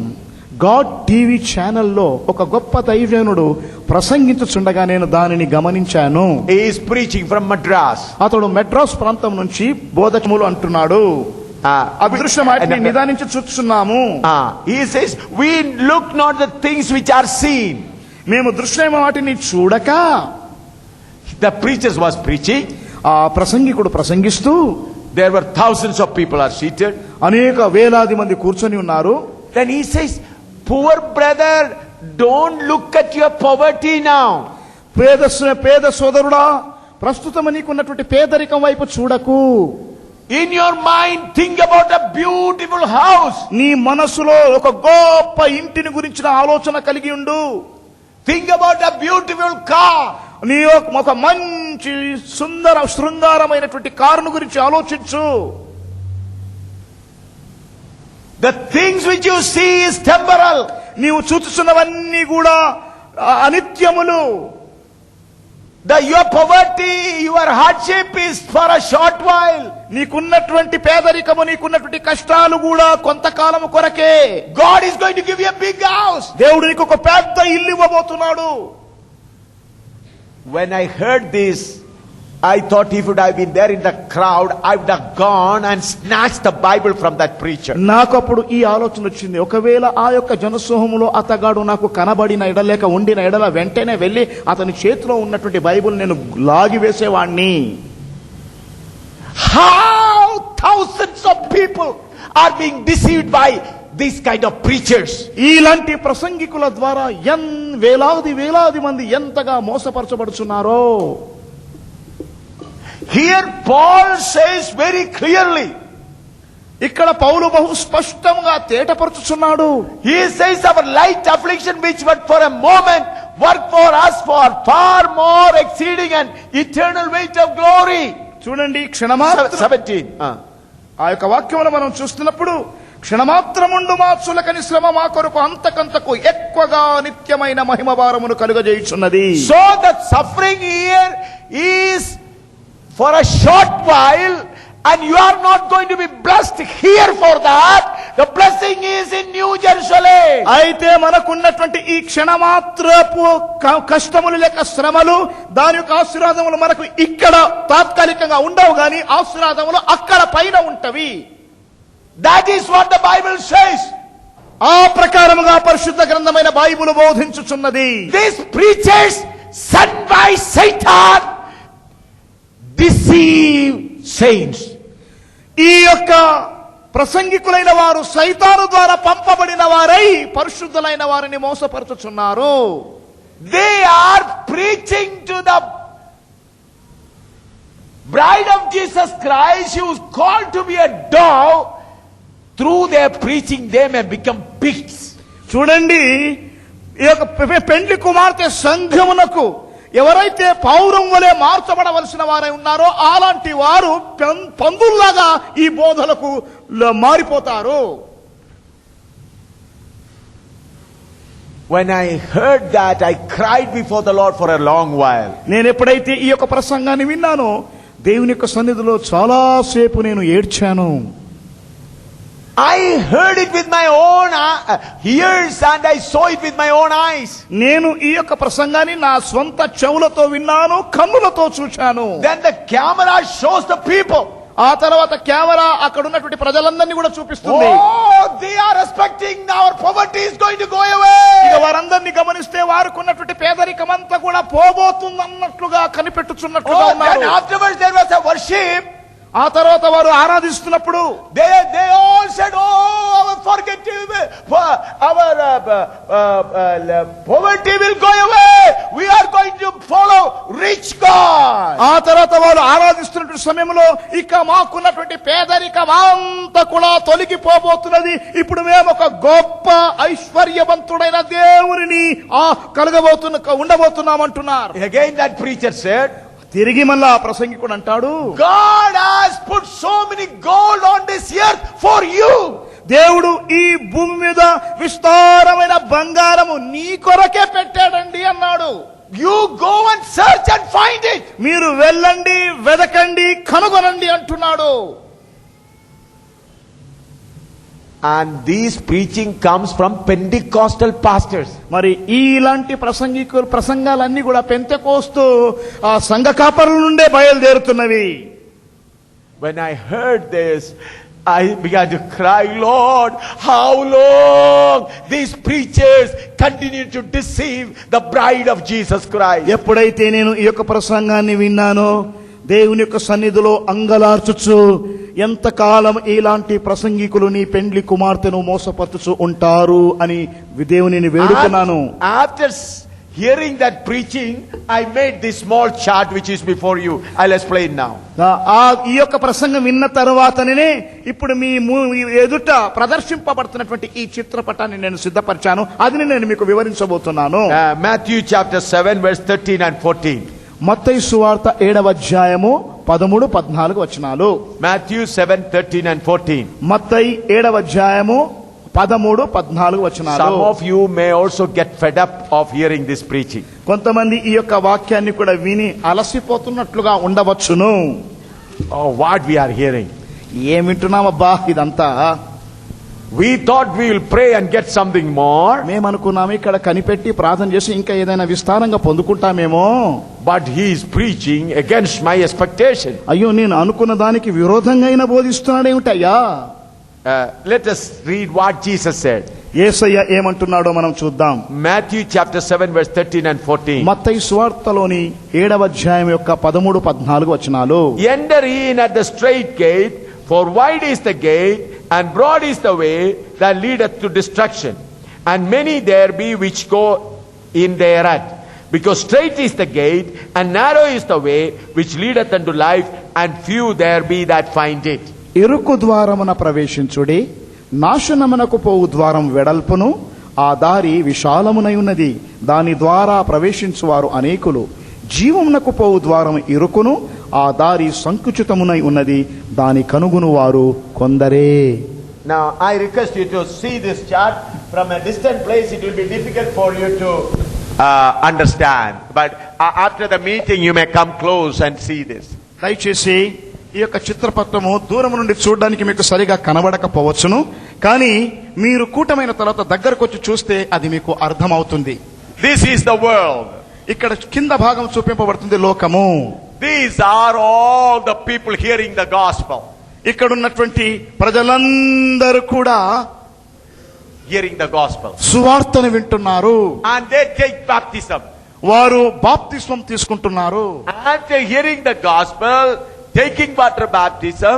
గాడ్ టీవీ ఛానల్లో ఒక గొప్ప దైవజనుడు ప్రసంగించుచుండగా నేను దానిని గమనించాను. He is preaching from Madras. అతడు మెడ్రాస్ ప్రాంతం నుంచి బోధకములు అంటున్నాడు. అదృశ్య వాటిని నిదానించి చూస్తున్నాము. He says, we look not the things which are seen. మేము దృశ్యమైన వాటిని చూడక. The preacher was preaching. ఆ ప్రసంగికుడు ప్రసంగిస్తూ, there were thousands of people are seated. అనేక వేలాది మంది కూర్చొని ఉన్నారు. Then he says, poor brother, don't look at your poverty now. పేద సోదరుడా, ప్రస్తుతం నీకున్నటువంటి పేదరికం వైపు చూడకు. In your mind, think about a beautiful house. నీ మనసులో ఒక గొప్ప ఇంటిని గురించిన ఆలోచన కలిగి ఉండు. Think about a beautiful car. నీ ఒక మంచి శృంగారమైనటువంటి కారును గురించి ఆలోచించు. The things which you see is temporal. నీవు చూస్తున్నవన్నీ కూడా అనిత్యములు. Your poverty, your hardship is for a short while. నీకున్నటువంటి పేదరికము, నీకున్నటువంటి కష్టాలు కూడా కొంతకాలము కొరకే. God is going to give you a big house. దేవుడు నీకు ఒక పెద్ద ఇల్లు ఇవ్వబోతున్నాడు. When I heard this, I thought if would have been there in the crowd, I would have gone and snatched the Bible from that preacher. నాకు అప్పుడు ఈ ఆలోచన వచ్చింది. ఒకవేళ ఆ యొక్క జనసమూహంలో అతగాడు నాకు కనబడిన ఎడలేక ఉండిన ఎడల వెంటనే వెళ్లి అతని చేతిలో ఉన్నటువంటి బైబిల్ నేను లాగి వేసేవాణ్ణి. How thousands of people are being deceived by these kind of preachers. ఇలాంటి ప్రసంగికుల ద్వారా వేలాది మంది ఎంతగా మోసపరచబడుచున్నారో. Here Paul says very clearly. ఇక్కడ పౌలు బహు స్పష్టంగా తేటపరచుచున్నాడు. He says our light affliction which but for a moment work for us for far more exceeding and eternal weight of glory. చూడండి, క్షణమాత్రం 17. ఆ యొక్క వాక్యమును మనం చూస్తున్నప్పుడు, క్షణమాత్రముండు మా చులకని శ్రమ మా కొరకు అంతకంతకు ఎక్కువగా నిత్యమైన మహిమ భారమును కలుగజేయుచున్నది. So the suffering here is for a short while and you are not going to be blessed here for that. The blessing is in New Jerusalem. అయితే మనకున్నటువంటి ఈ క్షణమాత్రపు కష్టములు లేక శ్రమలు, దాని యొక్క ఆశీర్వాదములు మనకు ఇక్కడ తాత్కాలికంగా ఉండవు గాని ఆశీర్వాదములు అక్కడ పైన ఉంటవి. That is what the Bible says. ఆ ప్రకారముగా పరిశుద్ధ గ్రంథమైన Bible బోధించుచున్నది. These preachers sent by Satan deceive saints. ఈ యొక్క ప్రసంగికులైన వారు సైతాను ద్వారా పంపబడిన వారై పరిశుద్ధులైన వారిని మోసపరచుచున్నారు. They are preaching to the bride of Jesus Christ who is called to be a dove. Through their preaching they may become pigs. చూడండి, ఈ యొక్క పెండ్లి కుమార్తె సంఘమునకు ఎవరైతే పౌరం వలె మార్చబడవలసిన వారై ఉన్నారో అలాంటి వారు పందుల్లాగా ఈ బోధలకు మారిపోతారు. When I heard that, I cried before the Lord for a long while. నేను ఎప్పుడైతే ఈ యొక్క ప్రసంగాన్ని విన్నానో దేవుని యొక్క సన్నిధిలో చాలా సేపు నేను ఏడ్చాను. I heard it with my own ears and I saw it with my own eyes. నేను ఈ యొక్క ప్రసంగాన్ని నా స్వంత చెవులతో విన్నాను, కన్నులతో చూశాను. Then the camera shows the people. ఆ తర్వాత కెమెరా అక్కడ ఉన్నటువంటి ప్రజలందరినీ కూడా చూపిస్తుంది. Oh, they are expecting our poverty is going to go away. ఇక వారందరినీ గమనిస్తే వారికి ఉన్నటువంటి పేదరికం అంతా కూడా పోబోతుంది అన్నట్లుగా కనిపెట్టుచున్నట్లుగా ఉన్నారు. Then afterwards there was a worship. ఆ తర్వాత వారు ఆరాధిస్తున్నప్పుడు they all said, oh, our poverty will go away. We are going to follow rich God. ఆ తర్వాత వారు ఆరాధిస్తున్నటువంటి సమయంలో ఇక మాకున్నటువంటి పేదరికం అంతా కూడా తొలగిపోబోతున్నది. ఇప్పుడు మేము ఒక గొప్ప ఐశ్వర్యవంతుడైన దేవునిని ఉండబోతున్నామంటున్నారు. Again that preacher said, తిరిగి మళ్ళా ప్రసంగికుడు అంటాడు, God has put so many gold on this earth for you. దేవుడు ఈ భూమి మీద విస్తారమైన బంగారము నీ కొరకే పెట్టాడండి అన్నాడు. You go and search and find it. మీరు వెళ్ళండి, వెదకండి, కనుగొనండి అంటున్నాడు. And this preaching comes from Pentecostal pastors. మరి ఇలాంటి ప్రసంగాలన్నీ కూడా పెంతెకోస్తు ఆ సంఘ కాపరుల నుండే బయలుదేరుతున్నవి. When I heard this, I began to cry, Lord, how long these preachers continue to deceive the bride of Jesus Christ? ఎప్పుడైతే నేను ఈ యొక్క ప్రసంగాన్ని విన్నానో దేవుని యొక్క సన్నిధిలో అంగలార్చుచు ఎంతకాలం ఇలాంటి ప్రసంగికులు నీ పెండ్లి కుమార్తెను మోసపరచుచు ఉంటారు అని దేవునిని వేడుకున్నాను. After hearing that preaching, I made this small chart which is before you. I'll explain now. ఈ యొక్క ప్రసంగం విన్న తర్వాతనే ఇప్పుడు మీ ఎదుట ప్రదర్శింపబడుతున్నటువంటి ఈ చిత్రపటాన్ని నేను సిద్ధపరిచాను. అది నేను మీకు వివరించబోతున్నాను. Matthew chapter 7 verse 13 and 14. మత్తయి సువార్త 7వ అధ్యాయము 13, 14 వచనాలు. Matthew 7, 13 and 14. మత్తయి 7వ అధ్యాయము 13, 14 వచనాలు. Some of you may also get fed up of hearing this preaching. కొంతమంది ఈ యొక్క వాక్యాన్ని కూడా విని అలసిపోతున్నట్లుగా ఉండవచ్చును. Oh, what we are hearing. ఏం వింటున్నామబ్బా ఇదంతా? We thought we will pray and get something more. మేము అనుకున్నాము ఇక్కడ కనిపెట్టి ప్రార్థన చేసి ఇంకా ఏదైనా విస్తారంగా పొందుకుంటామేమో. But he is preaching against my expectation. అయ్యో నేను అనుకున్న దానికి విరోధంగా అయినా బోధిస్తున్నాడేమిటయ్యా? Let us read what Jesus said. యేసయ్య ఏమంటున్నాడో మనం చూద్దాం. Matthew chapter 7 verse 13 and 14. మత్తయి సువార్తలోని 7వ అధ్యాయం యొక్క 13, 14 వచనాలు. Enter in at the straight gate, for wide is the gate and broad is the way that leadeth to destruction, and many there be which go in thereat. Because straight is the gate and narrow is the way which leadeth unto life, and few there be that find it. ఇరుకు ద్వారమున ప్రవేశించుడి, నాశనమునకు పోవు ద్వారం వెడల్పును, ఆ దారి విశాలమునై ఉన్నది, దాని ద్వారా ప్రవేశించువారు అనేకులు. జీవమునకు పోవు ద్వారం ఇరుకును, ఆ దారి సంకుచితమునై ఉన్నది, దాని కనుగొను వారు కొందరే. Now I request you to see this chart from a distant place. It will be difficult for you to understand, but after the meeting you may come close and see this. దయచేసి ఈ యొక్క చిత్రపటము దూరం నుండి చూడడానికి మీకు సరిగా కనబడకపోవచ్చును, కానీ మీరు కూటమైన తర్వాత దగ్గరకు వచ్చి చూస్తే అది మీకు అర్థమవుతుంది. This is the world. ఇక్కడ కింద భాగం చూపింపబడుతుంది లోకము. These are all the people hearing the gospel. ఇక్కడ ఉన్నటువంటి ప్రజలందరూ కూడా hearing the gospel. సువార్తను వింటున్నారు. And they take baptism. వారు బాప్తిస్మం తీసుకుంటున్నారు. After hearing the gospel, taking water baptism,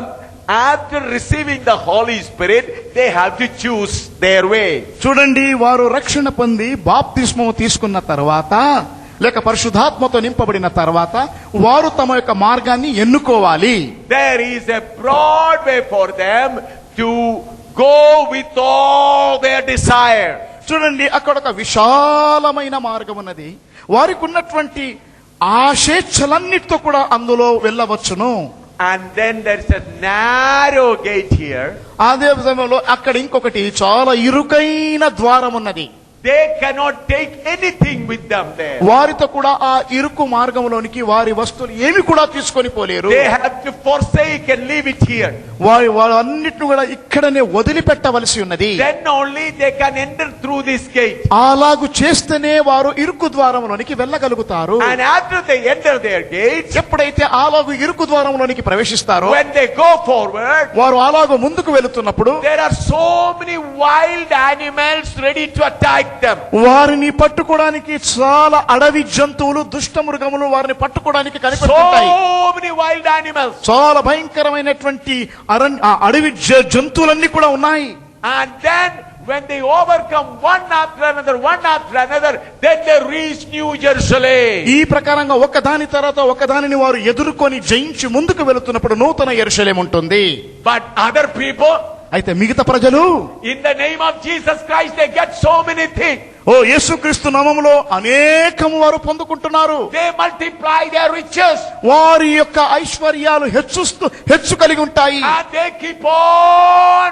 after receiving the Holy Spirit, they have to choose their way. చూడండి, వారు రక్షణ పొంది బాప్తిస్మం తీసుకున్న తర్వాత లేక పరిశుద్ధాత్మతో నింపబడిన తర్వాత వారు తమ యొక్క మార్గాన్ని ఎన్నుకోవాలి. There is a broad way for them to go with all their desire. చూడండి, అక్కడ ఒక విశాలమైన మార్గం ఉన్నది. వారికి ఉన్నటువంటి ఆశేచ్ఛలన్నిటితో కూడా అందులో వెళ్ళవచ్చును. And then there is a narrow gate here. అదే సమయంలో అక్కడ ఇంకొకటి చాలా ఇరుకైన ద్వారం ఉన్నది. They cannot take anything with them there. వారితో కూడా ఆ ఇరుకు మార్గంలోనికి వారి వస్తువులు ఏమి కూడా తీసుకొని పోలేరు. They have to forsake and leave it here. వారు అన్నిటిని కూడా ఇక్కడనే వదిలిపెట్టవలసి ఉన్నది. Then only they can enter through this gate. అలాగు చేస్తేనే వారు ఇరుకు ద్వారంలోనికి వెళ్ళగలుగుతారు. And after they enter their gates, ఎప్పుడైతే అలాగు ఇరుకు ద్వారంలోనికి ప్రవేశిస్తారో, when they go forward, వారు అలాగు ముందుకు వెళుతున్నప్పుడు there are so many wild animals ready to attack them. వారిని పట్టుకోవడానికి చాలా అడవి జంతువులు, దుష్ట మృగములు వారిని పట్టుకోవడానికి కనిపిస్తుంటాయి. So many wild animals. చాలా భయంకరమైనటువంటి అడవి జంతువులన్నీ కూడా ఉన్నాయి. And then when they overcome one after another, then they reach New Jerusalem. ఈ ప్రకారంగా ఒకదాని తర్వాత ఒకదానిని వారు ఎదుర్కొని జయించి ముందుకు వెళుతున్నప్పుడు నూతన యెరూషలేము ఉంటుంది. But other people, అయితే మిగతా ప్రజలు in the name of Jesus Christ, they get so many things. ఓ యేసుక్రీస్తు నామములో అనేకము వారు పొందుకుంటున్నారు. They multiply their riches. వారి యొక్క ఐశ్వర్యాలు హెచ్చు కలిగి ఉంటాయి. And they keep on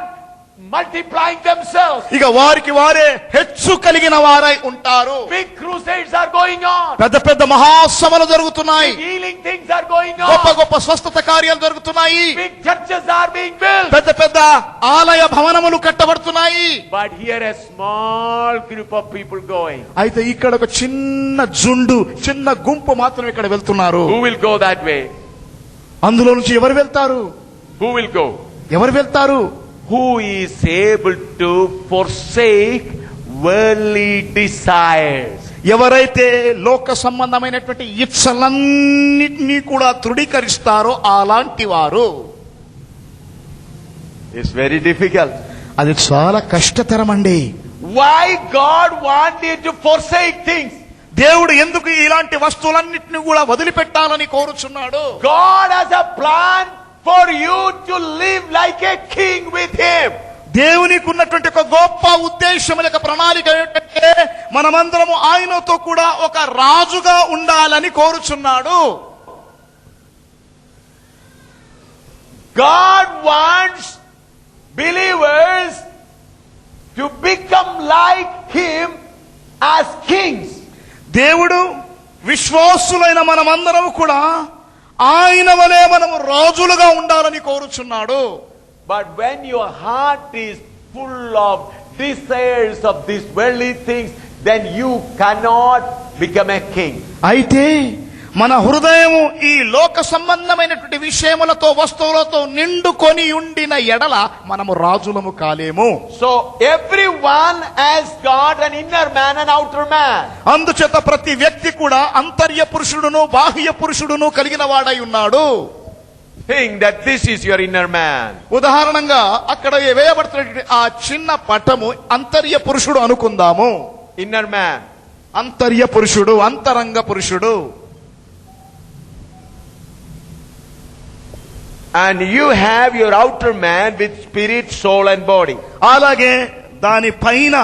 multiplying themselves. ఇక వారికి వారే హెచ్చు కలిగిన వారై ఉంటారు. Big crusades are going on. పెద్ద పెద్ద మహాసభలు జరుగుతున్నాయి. Big healing things are going గొప్ప on. గొప్ప స్వస్థత కార్యాలు జరుగుతున్నాయి. Big churches are being built. పెద్ద పెద్ద ఆలయ భవనములు కట్టబడుతున్నాయి. But here a small group of people going. అయితే ఇక్కడ ఒక చిన్న జుండు, చిన్న గుంపు మాత్రం ఇక్కడ వెళ్తున్నారు. Who will go that way? అందులో నుంచి ఎవరు వెళ్తారు? Who will go? ఎవరు వెళ్తారు? Who is able to forsake worldly desires? ఎవరైతే లోక సంబంధమైనటువంటి ఇచ్చలన్నిటినీ కూడా తృణీకరిస్తారో అలాంటి వారు. It's very difficult. అది చాలా కష్టతరమండి. Why God wanted to forsake things? దేవుడు ఎందుకు ఇలాంటి వస్తువులన్నిటిని కూడా వదిలిపెట్టాలని కోరుచున్నాడు? God has a plan for you to live like a king with him. దేవునికి ఉన్నటువంటి ఒక గొప్ప ఉద్దేశం, లేక ప్రణాళిక ఏంటంటే మనమందరము ఆయనతో కూడా ఒక రాజుగా ఉండాలని కోరుచున్నాడు. God wants believers to become like him as kings. దేవుడు విశ్వాసులైన మనమందరము కూడా ఆయన వలె మనము రాజులుగా ఉండాలని కోరుచున్నాడు. But when your heart is full of desires of these worldly things, then you cannot become a king. అయితే మన హృదయము ఈ లోక సంబంధమైనటువంటి విషయములతో, వస్తువులతో నిండుకొని ఉండిన ఎడల మనము రాజులము కాలేము. So everyone has got an inner man and outer man. అందుచేత ప్రతి వ్యక్తి కూడా అంతర్య పురుషుడును బాహ్య పురుషుడును కలిగిన వాడై ఉన్నాడు. Think that this is your inner man. ఉదాహరణంగా అక్కడ వేయబడుతున్నటువంటి ఆ చిన్న పటము అంతర్య పురుషుడు అనుకుందాము. Inner man. అంతర్య పురుషుడు, అంతరంగ పురుషుడు. And you have your outer man with spirit, soul and body. అలాగే దాని పైన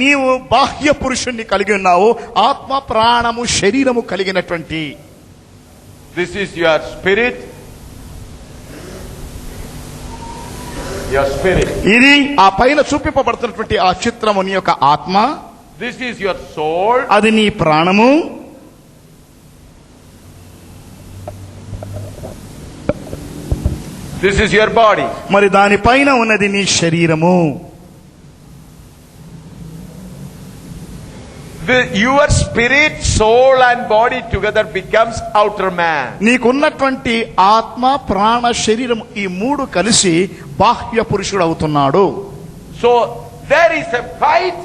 నీవు బాహ్య పురుషుణ్ణి కలిగి ఉన్నావు, ఆత్మ, ప్రాణము, శరీరము కలిగినటువంటి. This is your spirit. Your spirit. ఇది ఆ పైన చూపింపబడుతున్నటువంటి ఆ చిత్రము నీ యొక్క ఆత్మ. This is your soul. అది నీ ప్రాణము. This is your body. మరి దానిపైన ఉన్నది నీ శరీరము. Your spirit, soul and body together becomes outer man. నీకున్నటువంటి ఆత్మ, ప్రాణ, శరీరం ఈ మూడు కలిసి బాహ్య పురుషుడు అవుతున్నాడు. So there is a fight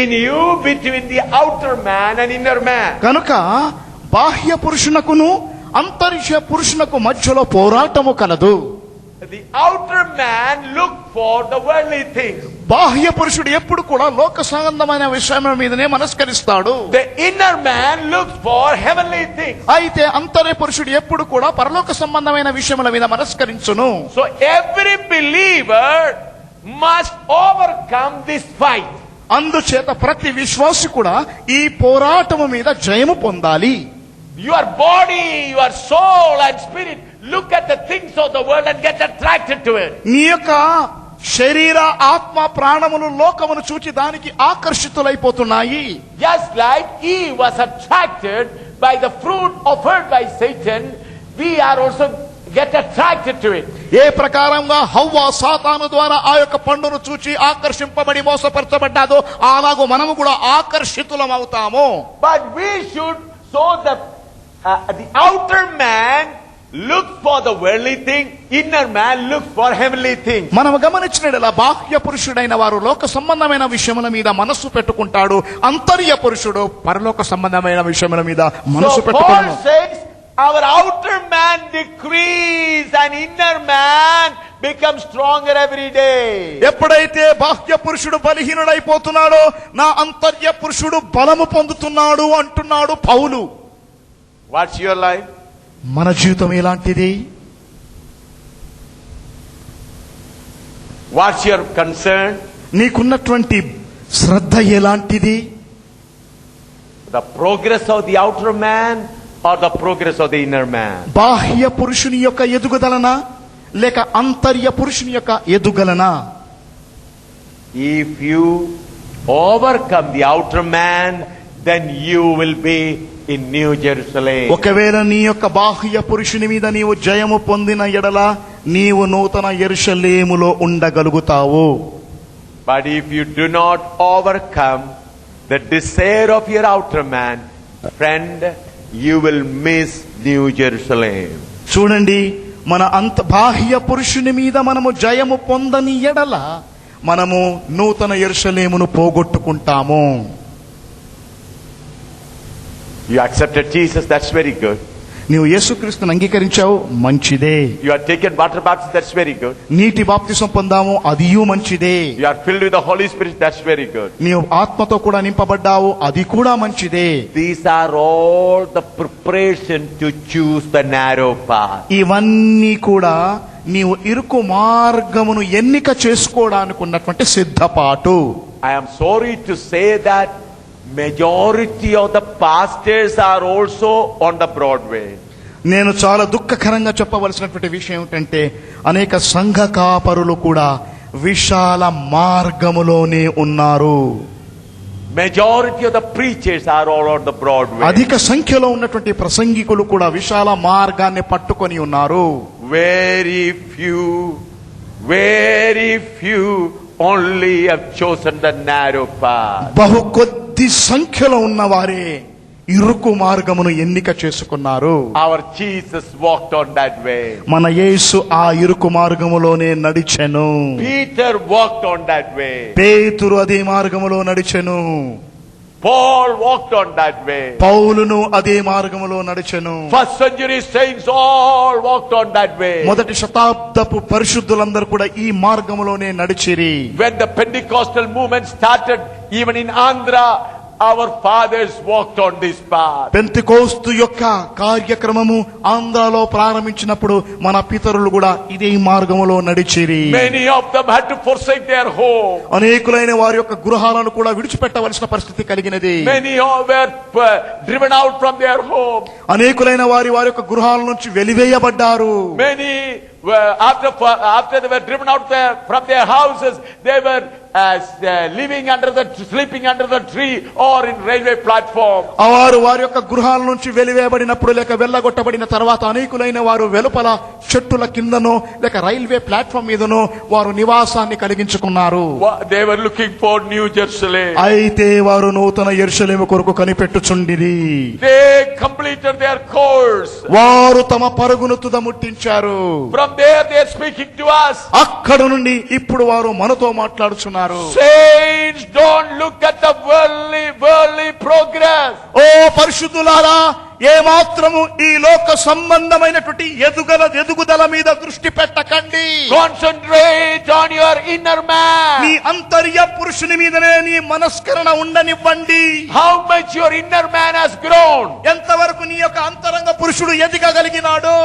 in you between the outer man and inner man. కనుక బాహ్య పురుషునకును అంతరిక్ష పురుషునకు మధ్యలో పోరాటము కలదు. The outer man looked for the worldly things. బాహ్య పురుషుడు ఎప్పుడు కూడా లోక సంబంధమైన విషయముల మీదనే మనస్కరిస్తాడు. The inner man looks for heavenly things. అయితే అంతర్య పురుషుడు ఎప్పుడు కూడా పరలోక సంబంధమైన విషయముల మీద మనస్కరించును. So every believer must overcome this fight. అందుచేత ప్రతి విశ్వాసి కూడా ఈ పోరాటము మీద జయము పొందాలి. Your body, your soul and spirit look at the things of the world and get attracted to it. నీ యొక్క శరీర, ఆత్మ, ప్రాణములు లోకమును చూచి దానికి ఆకర్షితులైపోతున్నాయి. Just like Eve was attracted by the fruit offered by Satan, we are also get attracted to it. ఏ ప్రకారంగా హవ్వ సాతాను ద్వారా ఆ యొక్క పండును చూచి ఆకర్షింపబడి మోసపరచబడ్డాదో అలాగో మనము కూడా ఆకర్షితులం అవుతాము. But we should so the outer man looks for the worldly thing, inner man looks for heavenly things. మనం గమనించినట్లా బాహ్య పురుషుడైన వారు లోక సంబంధమైన విషయముల మీద మనస్సు పెట్టుకుంటాడు, అంతర్య పురుషుడు పరలోక సంబంధమైన విషయముల మీద మనస్సు So పెట్టుకుంటాడు. Paul says our outer man decrease and inner man becomes stronger every day. ఎప్పుడైతే బాహ్య పురుషుడు బలహీనుడైపోతున్నాడో నా అంతర్య పురుషుడు బలము పొందుతున్నాడు అంటున్నాడు పౌలు. What's your life? మన జీవితం ఎలాంటిది? What's your concern? నీకున్నటువంటి శ్రద్ధ ఎలాంటిది? The progress of the outer man or the progress of the inner man? బాహ్య పురుషుని యొక్క ఎదుగుదలనా లేక అంతర్య పురుషుని యొక్క ఎదుగలనా? If you overcome the outer man, then you will be in New Jerusalem. ఒకవేళ నీ యొక్క బాహ్య పురుషుని మీద నీవు జయము పొందిన ఎడల నీవు నూతన యెరూషలేములో ఉండగలుగుతావు. But if you do not overcome the desire of your outer man, friend, you will miss New Jerusalem. చూడండి, మన బాహ్య పురుషుని మీద మనము జయము పొందని ఎడల మనము నూతన యెరూషలేమును పోగొట్టుకుంటాము. You accepted Jesus, that's very good. నీవు యేసుక్రీస్తుని అంగీకరించావు, మంచిదే. You are taken water baptism, that's very good. నీటి బాప్తిసం పొందాము, అదియు మంచిదే. You are filled with the Holy Spirit, that's very good. నీవు ఆత్మతో కూడా నింపబడ్డావు, అది కూడా మంచిదే. These are all the preparation to choose the narrow path. ఇవన్నీ కూడా నీవు ఇరుకు మార్గమును ఎన్నిక చేసుకోవడానికి ఉన్నటువంటి సిద్ధపాటు. I am sorry to say that majority of the pastors are also on the broad way. నేను చాలా దుఃఖకరంగా చెప్పవలసినటువంటి విషయం ఏమిటంటే అనేక సంఘ కాపరులు కూడా విశాల మార్గములోనే ఉన్నారు. Majority of the preachers are all on the broad way. అధిక సంఖ్యలో ఉన్నటువంటి ప్రసంగికులు కూడా విశాల మార్గాన్ని పట్టుకొని ఉన్నారు. Very few only have chosen the narrow path. బహు కొద్ది సంఖ్యలో ఉన్నవారే ఇరుకు మార్గమును ఎన్నిక చేసుకున్నారు. Our Jesus walked on that way. మన యేసు ఆ ఇరుకు మార్గములోనే నడిచెను. Peter walked on that way. పేతురు అదే మార్గములో నడిచెను. Paul walked on that way. పౌలును అదే మార్గములో నడిచెను. First century saints all walked on that way. మొదటి శతాబ్దపు పరిశుద్ధులందరూ కూడా ఈ మార్గములోనే నడిచిరి. When the Pentecostal movement started, even in Andhra, our fathers walked on this path. Pentecost యొక్క కార్యక్రమము ఆంధ్రాలో ప్రారంభించినప్పుడు మన పితరులు కూడా ఇదే మార్గములో నడిచిరి. Many of them had to forsake their home. అనేకులైన వారి యొక్క గృహాలను కూడా విడిచిపెట్టవలసిన పరిస్థితి కలిగినది. Many were driven out from their home. అనేకులైన వారి యొక్క గృహాల నుంచి వెలివేయబడ్డారు. Many after they were driven out from their houses, they were sleeping under the tree or in railway platform. వారి యొక్క గృహాల నుంచి వెలివేయబడినప్పుడు లేక వెళ్ళగొట్టబడిన తర్వాత అనేకులైన వారు వెలుపల చెట్టుల కిందనో లేక రైల్వే ప్లాట్ఫామ్ మీదనో వారు నివాసాన్ని కలిగించుకున్నారు. They were looking for New Jerusalem. అయితే వారు నూతన యెరూషలేము కొరకు కనిపెట్టుచుండిరి. They completed their course. వారు తమ పరుగును తుదముట్టించారు. From there they are speaking to us. అక్కడ నుండి ఇప్పుడు వారు మనతో మాట్లాడుచున్నారు. Saints, don't look at the worldly progress. ఓ పరిశుద్ధులారా, ఏ మాత్రము ఈ లోక సంబంధమైనటువంటి ఎదుగుదల మీద దృష్టి పెట్టకండి. Concentrate on your inner man. నీ అంతర్య పురుషుని మీదనే నీ మనస్కరణ ఉండనివ్వండి. How much your inner man has grown. ఎంతవరకు నీ యొక్క అంతరంగ పురుషుడు ఎదగగలిగినాడు.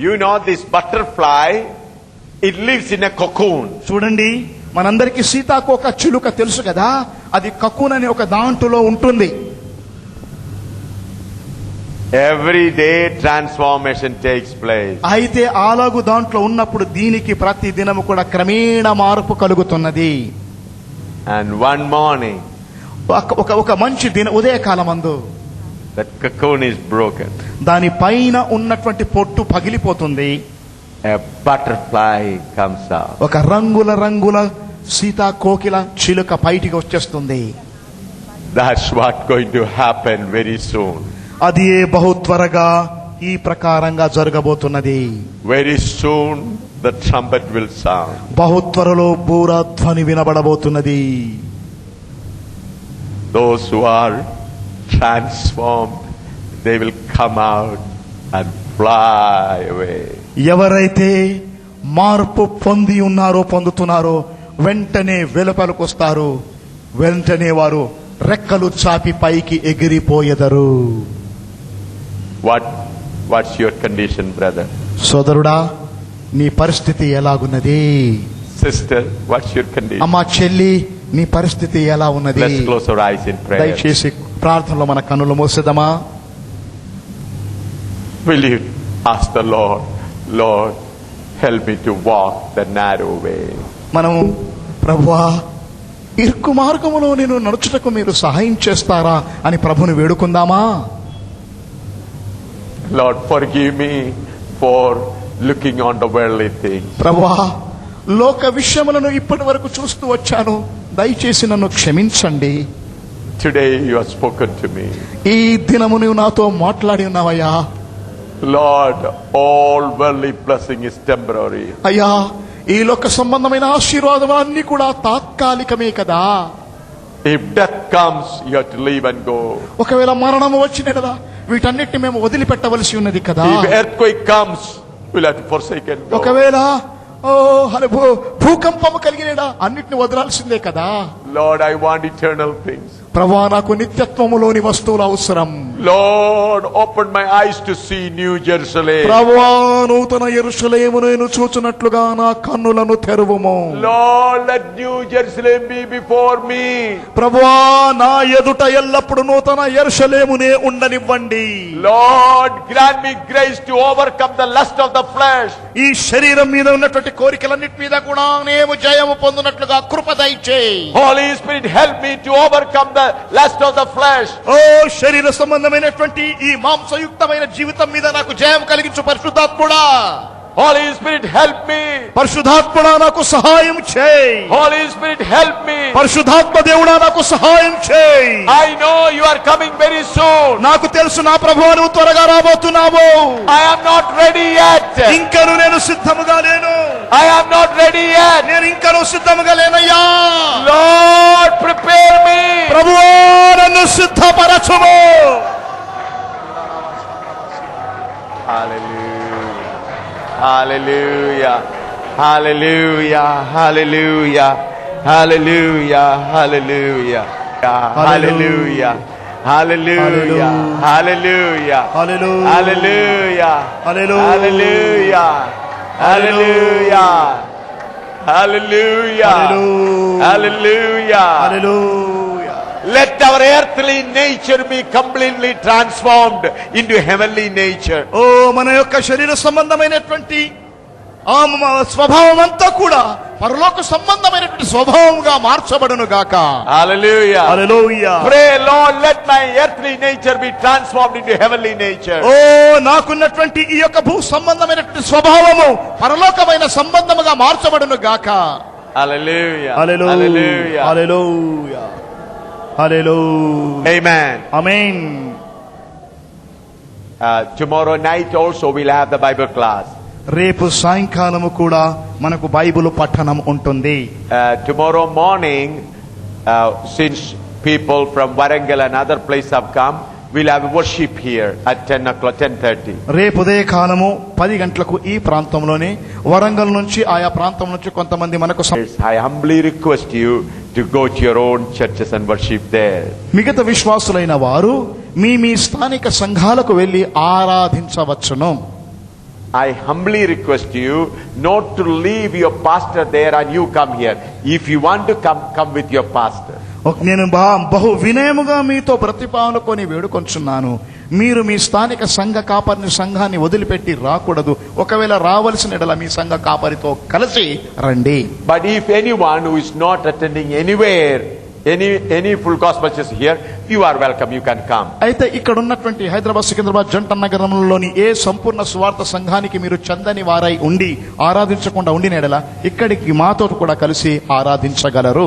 You know this butterfly, it lives in a cocoon. చూడండి, మనందరికీ సీతాకోక చిలుక తెలుసు కదా, అది కకూన్ అనే ఒక దాంట్లో ఉంటుంది. Every day transformation takes place. అయితే అలాగు దాంట్లో ఉన్నప్పుడు దీనికి ప్రతి దినము కూడా క్రమేణ మార్పు కలుగుతున్నది. And one morning, ఒక మంచి ఉదయకాలమందు that cocoon is broken. దాని పైన ఉన్నటువంటి పొట్టు పగిలిపోతుంది. A butterfly comes out. ఒక రంగుల సీతాకోకిల చిలుక బయటికి వచ్చేస్తుంది. That's what going to happen very soon. అది బహు త్వరగా ఈ ప్రకారంగా జరగబోతున్నది. Very soon the trumpet will sound. బహు త్వరలో బూరాధ్వని వినబడబోతున్నది. Those who are transformed, they will come out and fly away. ఎవరైతే మార్పు పొందుతున్నారో వెంటనే వెలుపలకు వస్తారు. వెంటనే వారు రెక్కలు చాపి పైకి ఎగిరిపోయెదరు. What's your condition, brother? సోదరుడా, నీ పరిస్థితి ఎలాగున్నది? Sister, what's your condition? అమ్మా, చెల్లి, నీ పరిస్థితి ఎలా ఉన్నది? Let's close our eyes in prayer. దయచేసి ప్రార్థనలో మన కన్నులు మూసేద్దామా? Will you ask the Lord, help me to walk the narrow way. మనము ప్రభువా ఇరుకు మార్గములో నేను నడుచుటకు మీరు సహాయం చేస్తారా అని ప్రభుని వేడుకుందామా? Lord, forgive me for looking on the worldly things. ప్రభువా లోక విషయములను ఇప్పటి వరకు చూస్తూ వచ్చాను, దయచేసి నన్ను క్షమించండి. Today you have spoken to me. ఈ దినము నువ్వు నాతో మాట్లాడి ఉన్నావయ్యా. Lord, all worldly blessing is temporary. అయ్యా ఈ లోక సంబంధమైన ఆశీర్వాదం అన్ని కూడా తాత్కాలికమే కదా. If death comes, you have to leave and go. ఒకవేళ మరణము వచ్చిన కదా వీటన్నిటిని మేము వదిలిపెట్టవలసి ఉన్నది కదా. If earthquake comes, we'll have to forsake and go. ఒకవేళ భూకంపము కలిగినడా అన్నిటిని వదలాల్సిందే కదా. Lord, I want eternal things. ప్రభువా నాకు నిత్యత్వములోని వస్తువులు అవసరం. Lord, open my eyes to see New Jerusalem. ప్రభువా నూతన యెరూషలేమును నేను చూచున్నట్లుగా నా కన్నులను తెరువుము. Lord, let New Jerusalem be before me. ప్రభువా నా ఎదుట ఎల్లప్పుడు నూతన యెరూషలేమునే ఉండనివ్వండి. Lord, grant me grace to overcome the lust of the flesh. ఈ శరీరం మీద ఉన్నటువంటి కోరికలన్నిటి మీద కూడా నేను జయము పొందినట్లుగా కృప దయచేయి. Holy Spirit, help me to overcome the lust of the flesh. ఓ శరీర సంబంధమైనటువంటి ఈ మాంసయుక్తమైన జీవితం మీద నాకు జయం కలిగించు పరిశుద్ధాత్ముడా. Holy Spirit, help me. పరిశుద్ధాత్ముడా నాకు సహాయం చేయి. Holy Spirit, help me. పరిశుద్ధాత్మ దేవుడా నాకు సహాయం చేయి. I know you are coming very soon. నాకు తెలుసు నా ప్రభువా నువ్వు త్వరగా రాబోతున్నావు. I am not ready yet. ఇంకను నేను సిద్ధముగా లేను. I am not ready yet. నేను ఇంకను సిద్ధముగా లేనయ్యా. Lord, prepare me. ప్రభువా నన్ను సిద్ధపరచుము. Hallelujah. Hallelujah. Hallelujah. Hallelujah. Hallelujah. Hallelujah. Hallelujah. Hallelujah. Hallelujah. Hallelujah. Hallelujah. Hallelujah. Hallelujah. Hallelujah. Hallelujah. Hallelujah. Let our earthly nature be completely transformed into heavenly nature. ఓ మన యొక్క శరీర సంబంధమైనటువంటి ఆ స్వభావం అంతా కూడా పరలోక సంబంధమైనటువంటి స్వభావంగా మార్చబడును గాక. Hallelujah. Hallelujah. Pray, Lord, let my earthly nature be transformed into heavenly nature. ఓ నాకున్నటువంటి ఈ యొక్క భూ సంబంధమైనటువంటి స్వభావము పరలోకమైన సంబంధముగా మార్చబడును గాక. Hallelujah. Hallelujah. Hallelujah. Hallelujah. Hallelujah. Amen. Amen. Tomorrow night also we'll have the Bible class. రేపు సాయంకాలము కూడా మనకు బైబిల్ పఠనం ఉంటుంది. Tomorrow morning, since people from Warangal and other places have come, we'll have worship here at 10 o'clock, 10:30. రేపు ఉదయ కాలము 10 గంటలకు ఈ ప్రాంతంలోనే వరంగల్ నుంచి ఆయా ప్రాంతం నుంచి కొంతమంది మనకు I humbly request you to go to your own churches and worship there. మిగతా విశ్వాసులైన వారు మీ మీ స్థానిక సంఘాలకు వెళ్లి ఆరాధించవచ్చును. I humbly request you not to leave your pastor there and you come here. If you want to come with your pastor. నేను బహు వినయముగా మీతో ప్రతిపాదనకొని వేడుకొంచున్నాను. మీరు మీ స్థానిక సంఘ కాపరిని సంఘాన్ని వదిలిపెట్టి రాకూడదు. ఒకవేళ రావలసిన ఎడల మీ సంఘ కాపరితో కలిసి రండి. But if anyone who is not attending anywhere, any full gospel church here, you are welcome, you can come. అయితే ఇక్కడ ఉన్నటువంటి హైదరాబాద్ సికింద్రాబాద్ జంట నగరంలోని ఏ సంపూర్ణ సువార్త సంఘానికి మీరు చందని వారై ఉండి ఆరాధించకుండా ఉండిన ఎడల ఇక్కడికి మాతో కూడా కలిసి ఆరాధించగలరు.